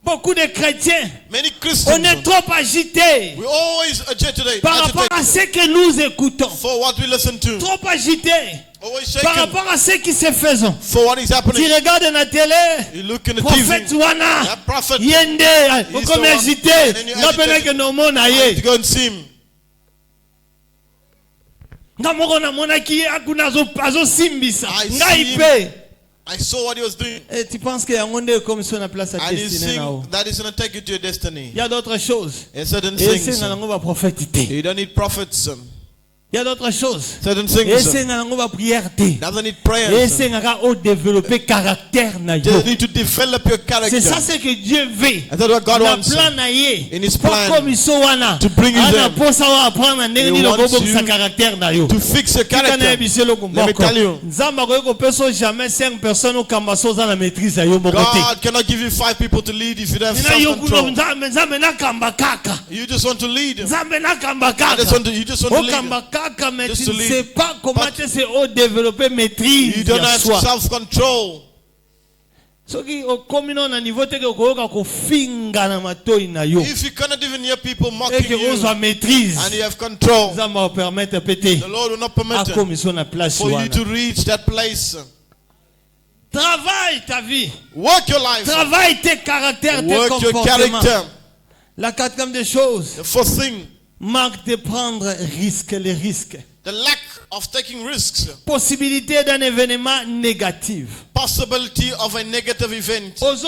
Beaucoup de chrétiens, Many on Christians, est trop agités we're always agitated, par rapport à ce que nous écoutons. for what we listen to. Trop agités Always par shaken rapport à ce qui se faisant. for what is Tu happening. regardes la télé, You look in the prophète TV, wana, that prophet, yende, He's comme the one, agité, and then you n'appelle agitate. que nos mots na you ye. go and see him. Nga moko na monaki ye akuna azo simbisa. I Ngai see pe. I saw what he was doing. Et tu penses que yango nde comme sur la place à And you destinée na o. think that is going to take you to your destiny. Il y a d'autres choses. And certain Et things, c'est nango ba prophète te. you don't need prophets. Il y a d'autres choses. Certain Et things, c'est nango ba prière te. doesn't need Et prayers. c'est ngaka au développer caractère na yo. You need to develop your character. C'est ça ce que Dieu veut. And that's what God Na wants. plan na ye. In his Pas plan, comme iso wana. to bring you Ana there. posa wa apprendre ndenge He ni wants lokobo you sa caractère na yo. To fix your Tika na character. yebise loko Let me mboko. tell you. Nzamba ko peso jamais 5 personnes au kambaso za na maîtrise ya yo moko te. God cannot give you 5 people to lead if you don't have Nina yo kuno self-control. nzambe na kamba kaka. You just want to lead. Nzambe na kamba You kaka. just want to Au lead. kamba kaka mais Just tu to ne lead. sais pas comment But tu sais au développer maîtrise You don't ya have soi. self-control. Soki okomi na niveau te ke okoyoka kofinga na matoi na yo. If you cannot even hear people Et mocking que you ozwa maîtrise. and you have control, Nzambe va permettre péter. the Lord will not permit it Akomi so na place for you wana. to reach that place. Travaille ta vie. Work your life. Travaille tes caractères, tes Work your comportements. character. La quatrième des choses, The fourth thing, manque de prendre les risques. the lack of taking risks. Possibilité d'un événement négatif. Possibility of a negative event. Ozo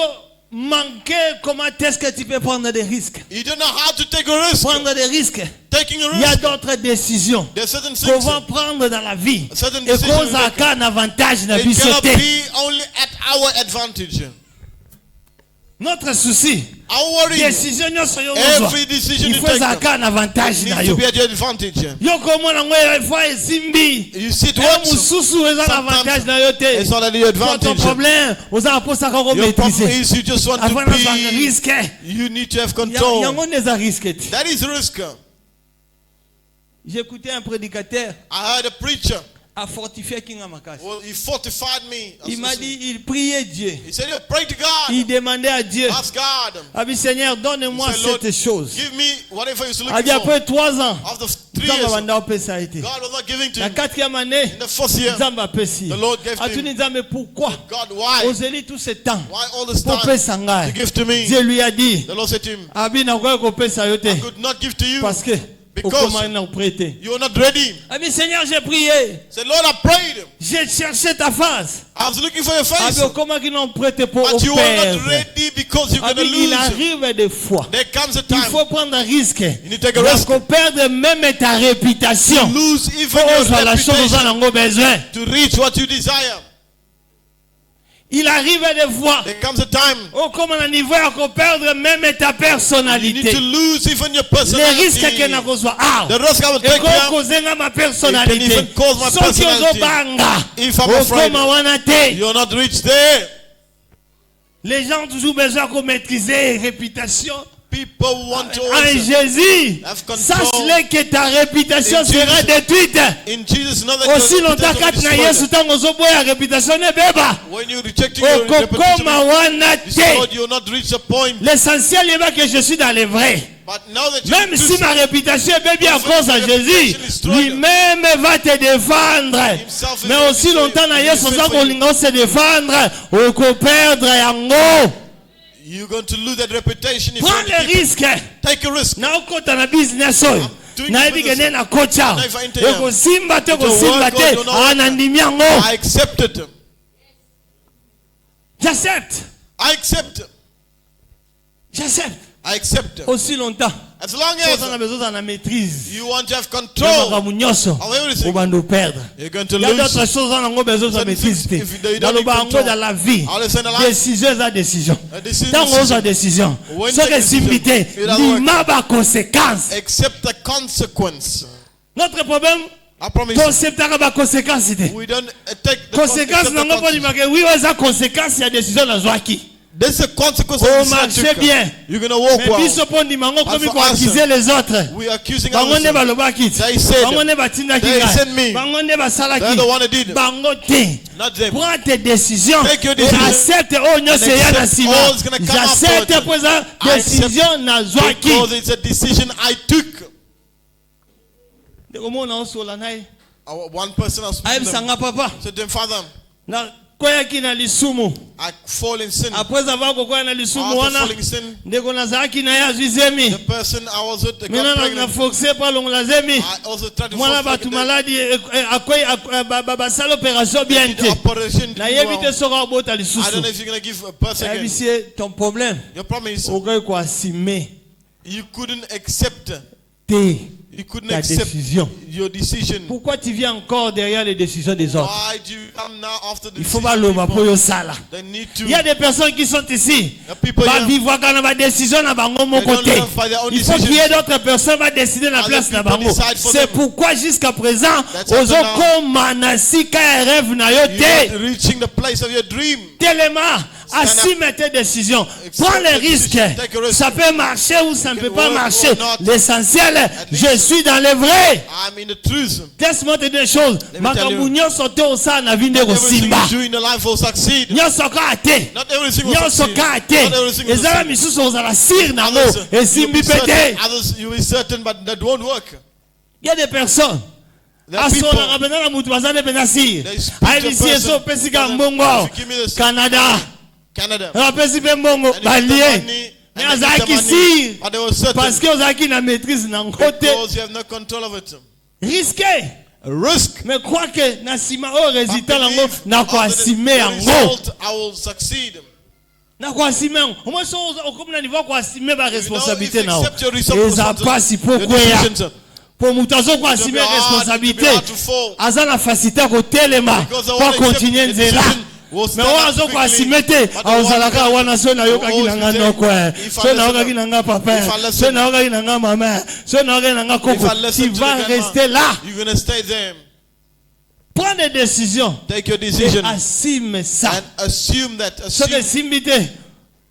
manquer comment est-ce que tu peux prendre des risques. You don't know how to take a risk. Prendre des risques. Taking a Il y a risk. d'autres décisions There are certain qu'on things. va prendre dans la vie. Certain Et decisions qu'on a un avantage na It biso cannot te. be only at our advantage. Notre souci, Our worry, décision nyonso yo ozwa. every decision Il you faut take zaka un avantage na needs to yo. be at your advantage. Yo komona ngo fois esimbi. You see it Et once. mususu eza na avantage na yo te. It's not at your Ton advantage. problème, oza posa ko Your problem maîtriser. is you just want to Avant na zanga be. risque. You need to have control. Yango neza risque te. That is risk. J'ai écouté un prédicateur I heard a preacher. a fortifié Kinga Makasi. Well, he fortified me. Il m'a dit, il priait Dieu. He said, pray to God. Il demandait à Dieu, Ask God. ah oui, Seigneur, donne-moi He said, Lord, cette chose. give me whatever you're Ah looking bien, for. après 3 ans, After 3 Nzamba years, banda opesa été. God was not giving to La him. 4e année, In the 4th year, Nzamba pesi. the Lord gave to Atuni him. Nzambe, pourquoi God, why? oseli tout ce temps Why all this pour time pesa ngai? to give to me? Dieu lui a dit, The Lord said to him, abi nakoki kopesa yo te I could not give to you parce que Because prêter. you are not ready. Ami Seigneur, j'ai prié. Say, Lord, I prayed. J'ai cherché ta face. I was looking for your face. Ami, comment qu'ils n'ont prêté pour But you are not perdre? ready because you're going to Ami, il lose. arrive des fois. There comes a Il time faut prendre un risque. you need to take a risk. Pour perdre même ta réputation. To lose even Pour your la chose dont reputation. on a besoin. To reach what you desire. Il arrive des fois. There comes a time Oh, comme on a niveau qu'on perdre même ta you need personnalité. to lose even your Les personality. risques qu'il y a soit ah. The risk I will Et take qu'on here. cause ma It personnalité. can even cause my Sans qu'ils personality. osent banga. If I'm Oh, afraid, comme on a été. you're not reached there. Les gens ont toujours besoin qu'on maîtrise la réputation. People want to En also. Jésus, Have control. sache-le que ta réputation In sera Jesus. détruite. In Jesus, know that your Aussi longtemps reputation que will be na Yesu destroyed. tango zoboya réputation ne beba. When you're rejecting your Okokoma reputation, wana te. destroyed, you'll not reach a point. L'essentiel est que je suis dans les vrais. But now that you Même si ma réputation est bien à cause de Jésus, lui-même va te défendre. Mais aussi longtemps na Yesu tango se défendre, oko perdre yango. you're going to lose that reputation if you Prends want to le keep it. risque. Take a risk. Na okota na business oyo. Na ebi kene na kocha. Eko simba te ko simba te. Ana ndimi yango. I accept it. J'accepte. I accept. J'accepte. I accept. Aussi longtemps. As long On a as besoin de la maîtrise. you want to have Au control nyonso. of everything, On va nous perdre. you're going to Il y a d'autres lose. choses on a besoin de la maîtrise. Dans le bango dans la vie. Décision à décision. A decision Tant is on a décision. When Ce take que a decision, simbité, it doesn't work. l'ima ba conséquence. Accept the consequence. Notre problème, I promise. conceptera ba conséquence. We don't take the Conséquence accept the non pas consequence. dire oui on a conséquence il y a décision dans joaki. There's a consequence Oh, of this marchez action. bien. You're going to walk Mais well. biso pon di mango comme for ko us, accuser les autres. We are accusing Bango ne others. balobaki. They said, Bango ne batinda they ki. sent me. Bango ne basalaki. They're the one who did. Bango te. Not them. Prends tes décisions. Take your Et decision. accepte oh non c'est ya na accept sima. all is gonna come J'accepte afterwards. présent I accept décision na zwaki. Because it's a decision I took. De comment on so la nai. One person has Aim spoken them. sanga papa. Said to them, Father, Na koya ki na lisumu. I fall in sin. Après avoir koya na lisumu After wana. falling in sin, Ndeko na zaki na ya zwizemi. the person I was with, they Mina got na pregnant. foxe pa long la zemi. I also tried to Mwana fall batu maladi akoy basala opération bien the te. operation. Na yebi te sora bota I don't lisusu. know if you're going to give a person again. Abisie ton problème. Your promise, Okoy ko assumer you couldn't accept. te You couldn't ta accept décision. your decision. Pourquoi tu viens encore derrière les décisions des autres? Why do you come now after the Il faut decision pas of l'homme pour people? yo sala. They need to. Il y a des personnes qui sont ici. The people Va here, vivre quand on va décision na bango mon They don't côté. live by their own Il faut qu'il y ait decisions. d'autres personnes va décider la Other place na people bango. decide for C'est them. pourquoi jusqu'à présent That's why ozo now- koma na sika ya rêve na yo you're te. not reaching the place of your dream. Tellement assume tes décisions. Prends les risques. Take a risk. Ça peut marcher ou ça ne peut pas work marcher. or not. L'essentiel, je suis dans le vrai. I'm in the truth. Laisse-moi te dire une chose. me tell Makambu you. nyonso te osa na vinde ko Everything simba. you do in the life will succeed. Nyonso ka ate. Not everything will Nyonso succeed. ka ate. Not everything will Ezala succeed. misusu ozala sir nango. Others, you'll Esimbi be certain. pete. Others, you'll be certain, but that won't work. Il y a des personnes. There are people. Asona kapena na mutu bazane pena sir. They speak to a Aibisi person. eso pesika If mbongo. you give me this- Canada. Canada. Apesi pe mbongo. And if the Balie. money- Mais and if the azalaki money- sir. but they were certain. Parce que ozalaki na maîtrise na ngote. Because you have no control of it. Risqué. A risk. Mais crois que na sima o résultat But nango believe na ko after assume the yango. result, I will succeed. Na ko assume yango. Au moins so comme na niveau ko assume ba If you responsabilité na o. accept your Eza pasi po your kweya. decisions, Po mutu azo ko to assume be hard, responsabilité. to be hard to fall. Aza na facilité ko telema. Because the Po one accept continuer the nzela. decision will Mais stand on up azo ko quickly. assume te. But the Aozalaka one wana so na yokaki will na nga always ndoko. say, if I So na listen- yokaki na nga papa. if I listen- So na yokaki na nga maman. So na yokaki na nga If koko. I listen Tu to the vas grandma, rester là. you're going to stay there. Prends des décisions. Take your decision Assume ça. and assume that. Ce que Assume simbité,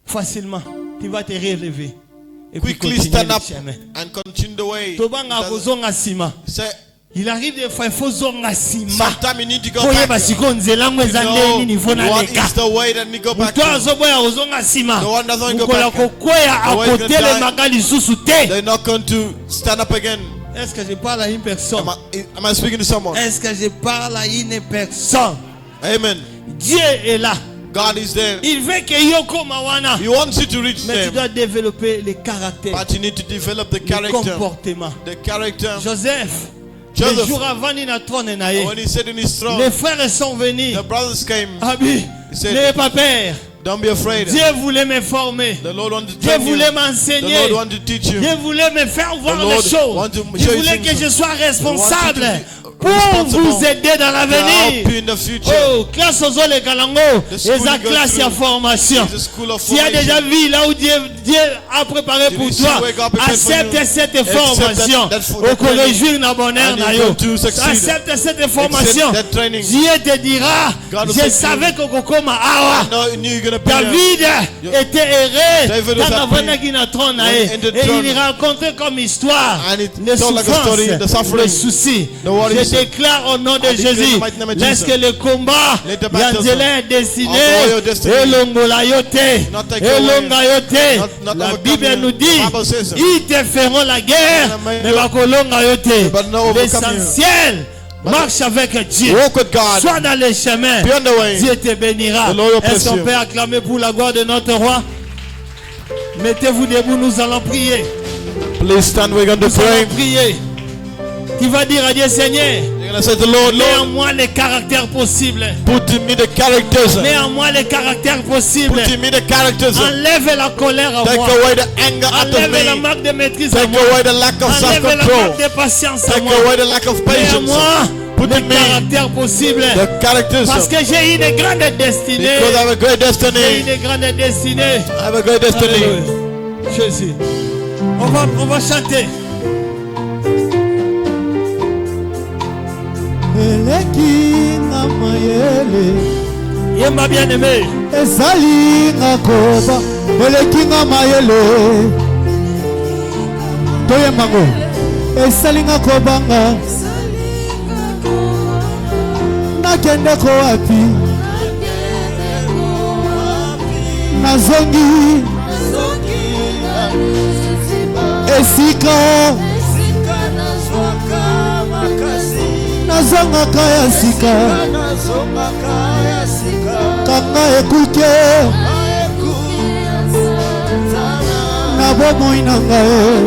facilement, tu vas te relever. Et puis quickly continuer stand le up chemin. and continue the way. Tobanga kozonga sima. Say, Il arrive des fois, il faut zonga sima. sometime you need to go Koye back. basiko nzela ngo You eza know ndeni niveau na what leka. is the way that we go back Muto to. azoboya kozonga sima. The one doesn't go Mukola back. kokwea The way he's gonna akotelemaka lisusu te. They're not going to stand up again. Est-ce que je parle à une personne? Am I speaking to someone? Est-ce que je parle à une personne? Amen. Dieu est là. God is there. Il veut que yo koma wana. He wants you to reach Mais tu them. dois développer les caractères, But you need to develop the le character. comportement. The character. Joseph, Joseph, le jour avant il a trône naïe. when he said in his throne, Les frères sont venus. the brothers came. Abi, He said, n'ayez pas peur. don't be afraid. Dieu voulait me former. The Lord wanted to Dieu train you. voulait The m'enseigner. Lord wanted to teach you. Dieu voulait me faire voir The les Lord choses. want to Il show you voulait que things. je sois responsable He wanted to be pour responsible vous aider dans To help l'avenir. you in the future. Oh, classe aux les galango, The school et la you go classe through à formation. is a school of S'il y a formation. déjà vu là où Dieu a préparé Did pour you see toi, where God prepared for accepte you? cette Accept formation. that Au collège jouir na bonheur And na you're yo. going to succeed. Accepte cette formation. Accept that training. Dieu te dira, God will je say to savais que kokoma awa. No, you knew you're going to be there. David était erré David was quand happy avanaki na trône na when ye. he entered Et throne. il racontait comme histoire And it les told like a story, the souffrances, suffering, les soucis. the worries. Je déclare au nom de I declare in Jésus, the mighty name of laisse Jesus. que le combat Let the battles Yanzela est destiné of your destiny elongola yo te, not take away, elonga yo te. not La overcome Bible you. nous dit, The Bible says so. ils te feront la guerre, And mais bakolonga yo te. but not overcome you. L'essentiel, marche avec Dieu. Walk with God. Sois dans les chemins. Be on the way. Dieu te bénira. The Lord will bless Est-ce qu'on you. peut acclamer pour la gloire de notre roi? Mettez-vous debout, nous allons prier. Please stand. We're going to Nous pray. allons prier. Tu vas dire à Dieu, Seigneur, You're going to say to the Lord, mets en Lord, moi les caractères possibles. put in me the characters. Mets en moi les caractères possibles. Put in me the characters. Enlève la colère à Take moi. away the anger out of Enlève la me. marque de maîtrise à Take moi. away the lack of Enlève la self-control. marque de patience à Take moi. away the lack of Mets en patience. moi Put les in me caractères possibles. the characters. Parce que j'ai une grande destinée. Because I have a great J'ai destiny. une grande destinée. I have a great destiny. Alléluia. Jésus. On va chanter. eleki na mayele Yemba bien aimé. ezali nga koba eleki nga mayele toyembango esali nga kobanga nakendeko wapi nazongi esika nazongaka ya sika kanga ekuke na bomoi na ngai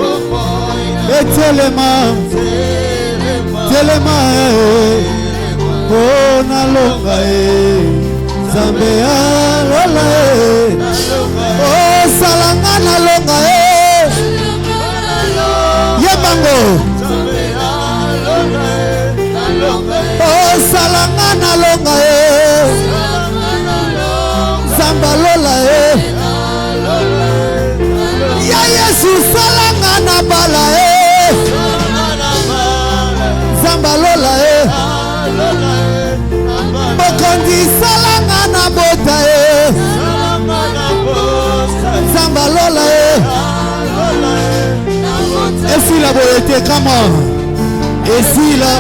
etelema telema o nalonga nzambe alola o salanga nalonga yebango o salanga nalonga zambalola ya yesu salanga na bala zambalola bokondi salanga na bota zambalola esila boyete kama esila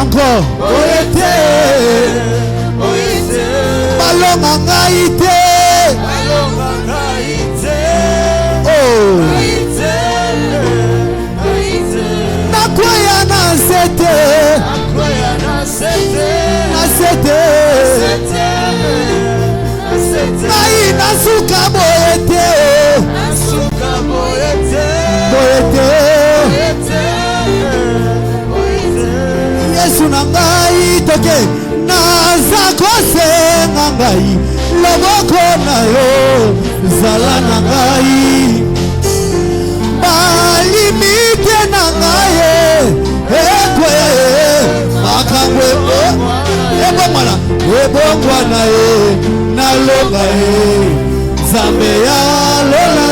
encore boyete balonga ngai te oh nakwea na sete na sete ngai nasuka boyete boyete yesu na ngai toke naza kosenga ngai loboko na yo zala na ngai balimite na ngai ekwe makambo ebongwana ebongwana nalonga nzambe ya lola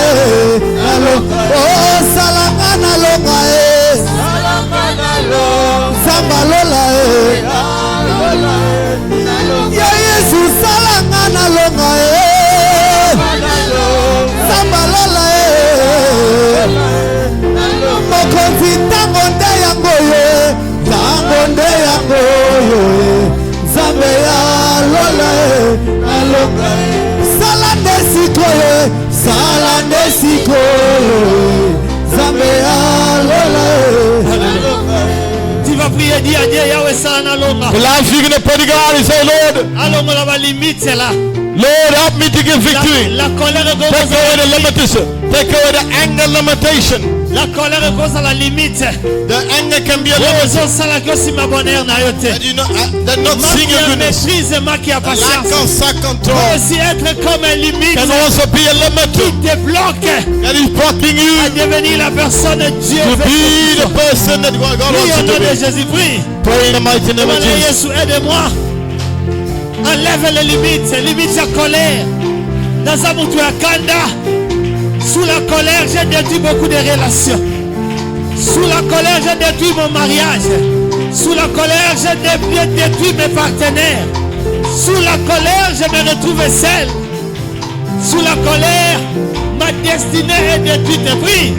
osalanga nalonga zamba lola ya yesu salanga nalonga zamba lola mokonzi ntango nde yango ntango nde yango nzambe ya lola nalonga sala nde sikoyo sala nde sikoyo nzambe ya lola Tu vas prier, dis à Dieu, Yahweh Sana Longa. The last week in the prodigal, he said, Lord, Allons la va limite c'est là. Lord, help me to give victory. La colère est Take away the limitation. Take away the anger limitation. La colère est cause à la limite. The anger can be a limitation. That you know, that not seeing your goodness. Maîtrise, ma qui a The lack patience. of self-control Peut aussi être comme un limite can also be a limit qui te bloque that is blocking à you devenir la personne Dieu to veut. be the person that God Prie wants au you nom to de be. Jésus, prie. Pray in the mighty name of Demandez à Jesus. Jésus, aide-moi. Enlève les limites de colère. Dans un moutou à Kanda, sous la colère, j'ai détruit beaucoup de relations. Sous la colère, j'ai détruit mon mariage. Sous la colère, j'ai détruit mes partenaires. Sous la colère, je me retrouve seul. Sous la colère, ma destinée est détruite. Prie.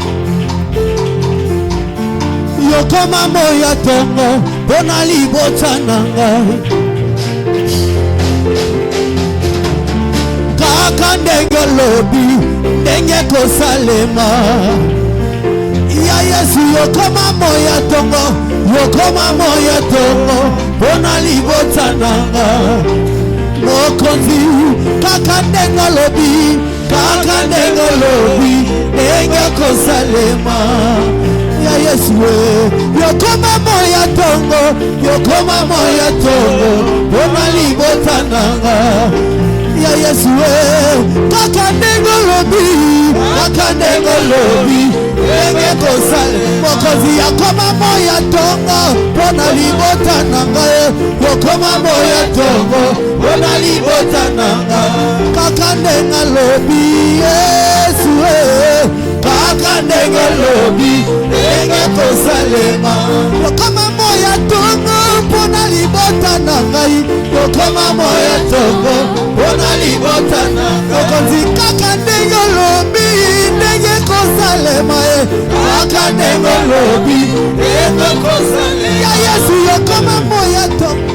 Yokoma moya tongo bona libota nanga Kaka ndenge lobi ndenge kosalema Ya Yesu yokoma moya tongo bona libota nanga Mokonzi kaka ndenge lobi ndenge kosalema Ya Yesu yokoma moya tongo bona libota nanga Ya Yesu kaka ndenge lobi ndenge kosala mokozi yakoma moya tongo bona libota nanga yokoma moya tongo bona libota nanga kaka ndenge lobi Yesu kaka ndenge lobi ndenge kosalema yokoma moya tongo bona libota nanga yokoma moya tongo bona libota nanga mokozi kaka ndenge lobi ndenge kosalema kaka ndenge lobi ndenge kosalema ya Yesu yokoma moya tongo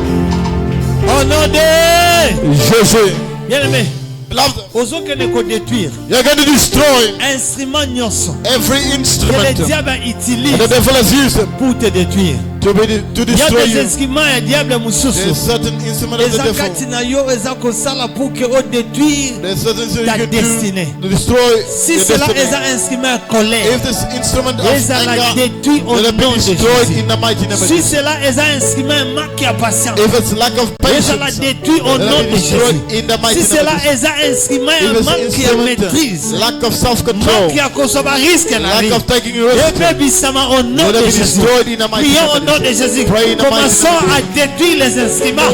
Au nom de Jésus. Bien-aimé, Beloved, osons que nous détruire you're going to destroy instrument nyonso every que le instrument diable and utilise the devil has used pour te détruire. to Il y a destroy des you. instruments et diable mususu. There's certain instrument of the Eza devil. kati na yo eza kosala pour que on détruire. There's certain things ta you can destinée. do to destroy Si your cela est destiny. un instrument colère, If this instrument of eza la anger détruit au will nom be de destroyed Jésus. in the mighty name of Si Jesus. cela est un instrument manque à patience, If it's lack of eza la patience, détruit au let nom it de be destroyed Jésus. in the mighty Si name cela of Jesus. est un instrument If it's manque à instrument, maîtrise, lack of self-control, manque à consommer risque la vie. lack of taking risks, Et puis bisama au nom let de it be Jésus. destroyed in the mighty Prions au name nom of de Jesus. Jésus. Pray in the mighty Commençons name of à détruire les instruments.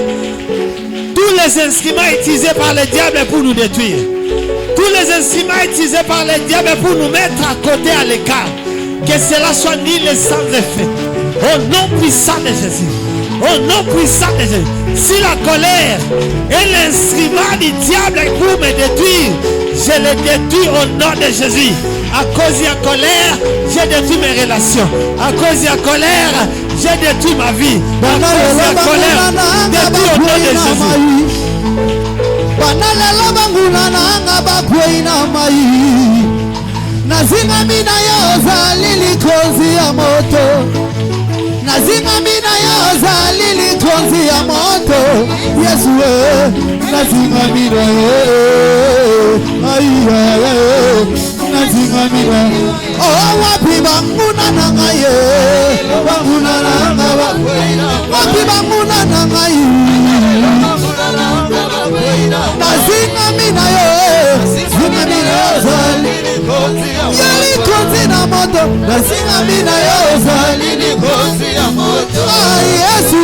Tous les instruments utilisés par le diable pour nous détruire. Tous les instruments utilisés par le diable pour nous mettre à côté, à l'écart. Que cela soit nul et sans effet. Au nom puissant de Jésus. Au nom puissant de Jésus. Si la colère est l'instrument du diable pour me détruire, je le détruis au nom de Jésus. À cause de la colère, j'ai détruit mes relations. À cause de la colère, j'ai détruit ma vie. À cause de la colère, détruit au nom de Jésus. Banalelo banguna nanga bakwei na mai Nazinga mina yoza lili konzi ya moto Nazinga mina yoza lili konzi ya moto Yesu nazinga mina nazinga mina Oh wapi banguna nanga Banguna nanga bakwei na wapi banguna nanga Nazinga mina zinga mina zali konzi na moto Nazinga mina zali konzi ya moto Yesu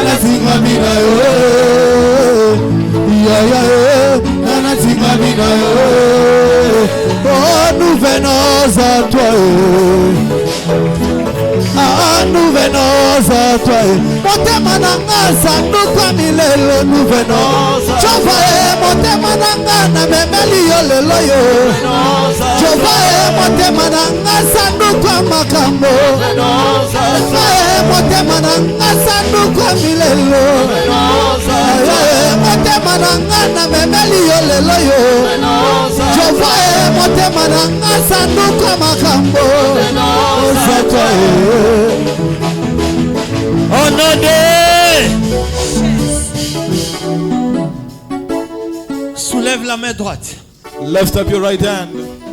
nazinga mina nazinga mina Oh nous venons à toi nous venons à toi Motema nanga sanduka milelo nous venons Jova motema nanga na memeli yo lelo yo Jova motema nanga sanduka makambo motema nanga sanduka milelo motema nanga na memeli yo lelo yo Jova motema nanga sanduka makambo nom de... Soulève la main droite. Lift up your right hand.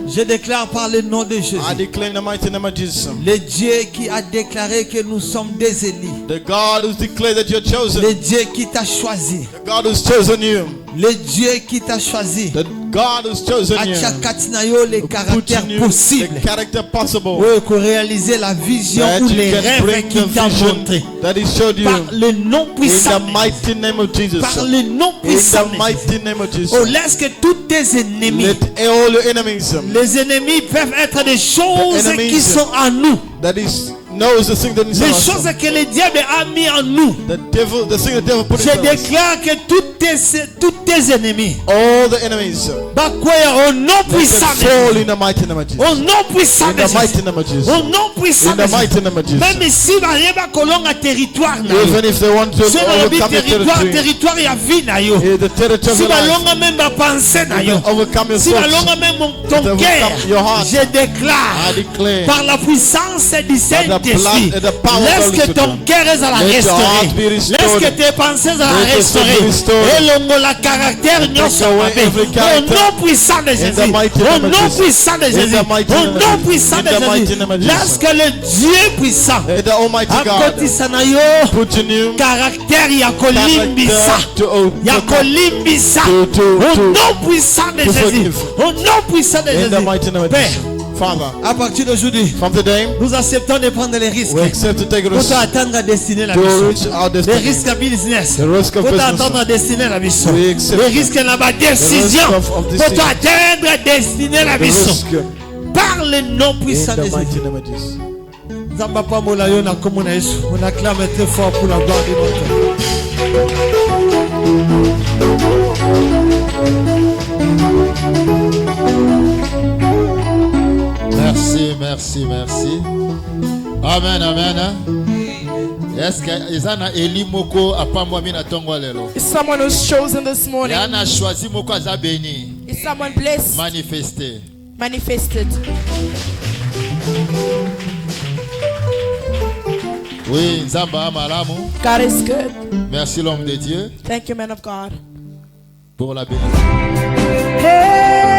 Je déclare par le nom de Jésus. I declare in the mighty name of Jesus. Le Dieu qui a déclaré que nous sommes des élus. The God who's declared that you're chosen. Le Dieu qui t'a choisi. The God who's chosen you. Le Dieu qui t'a choisi. The God who's chosen you. Achakatinayo les caractères possibles. The character possible. Oui, pour réaliser la vision ou les rêves qu'il t'a montré. That he showed you. Par le nom puissant. In the mighty name of Jesus. Par le nom puissant. In the mighty name of Jesus. Oh, laisse que tous tes ennemis. Let all your enemies. Les ennemis peuvent être des choses qui sont en nous. That is knows the thing that is les choses que le diable a mis en nous. The thing the devil put in us. Je déclare que tous tes ennemis. All the enemies. Au nom puissant de fall in the mighty name of Jesus. Au nom puissant de Jesus. Mighty name of Jesus. Au nom puissant de Jesus. Même si il va kolonga territoire na. Even if they want to overcome the territoire ya vie na yo. The territory si balonga même ba pensée na yo. Si balonga même ton cœur. Je déclare par la puissance du Saint-Esprit. Laisse que ton cœur est à la restaurer. Laisse que tes pensées à la restaurer. Et la caractère au nom puissant de Jésus. Au nom puissant de Jésus. Au nom puissant de Jésus. Laisse que le Dieu puissant caractère yakolimbisa. Yakolimbisa. Au nom puissant de Jésus. Au nom puissant de Jésus. Père, Father, à partir d'aujourd'hui, from today, nous acceptons de prendre les risques. We accept to take pour atteindre la destinée la mission. Les risques à business. Pour atteindre la destinée la mission. Les risques à la décision. Pour atteindre la destinée la mission. Par le nom puissant de Jésus. Zambapa Molayo na komuna Yesu. On acclame très fort pour la gloire de notre Merci, merci, merci. Amen, amen. Est-ce que Isana Eli Moko apamwa mina tongwa lelo? Is someone who's chosen this morning? Yana choisi Moko aza béni. Is someone blessed? Manifested. Oui, Nzamba malamu. God is good. Merci l'homme de Dieu. Thank you, man of God. Pour la bénédiction. Hey.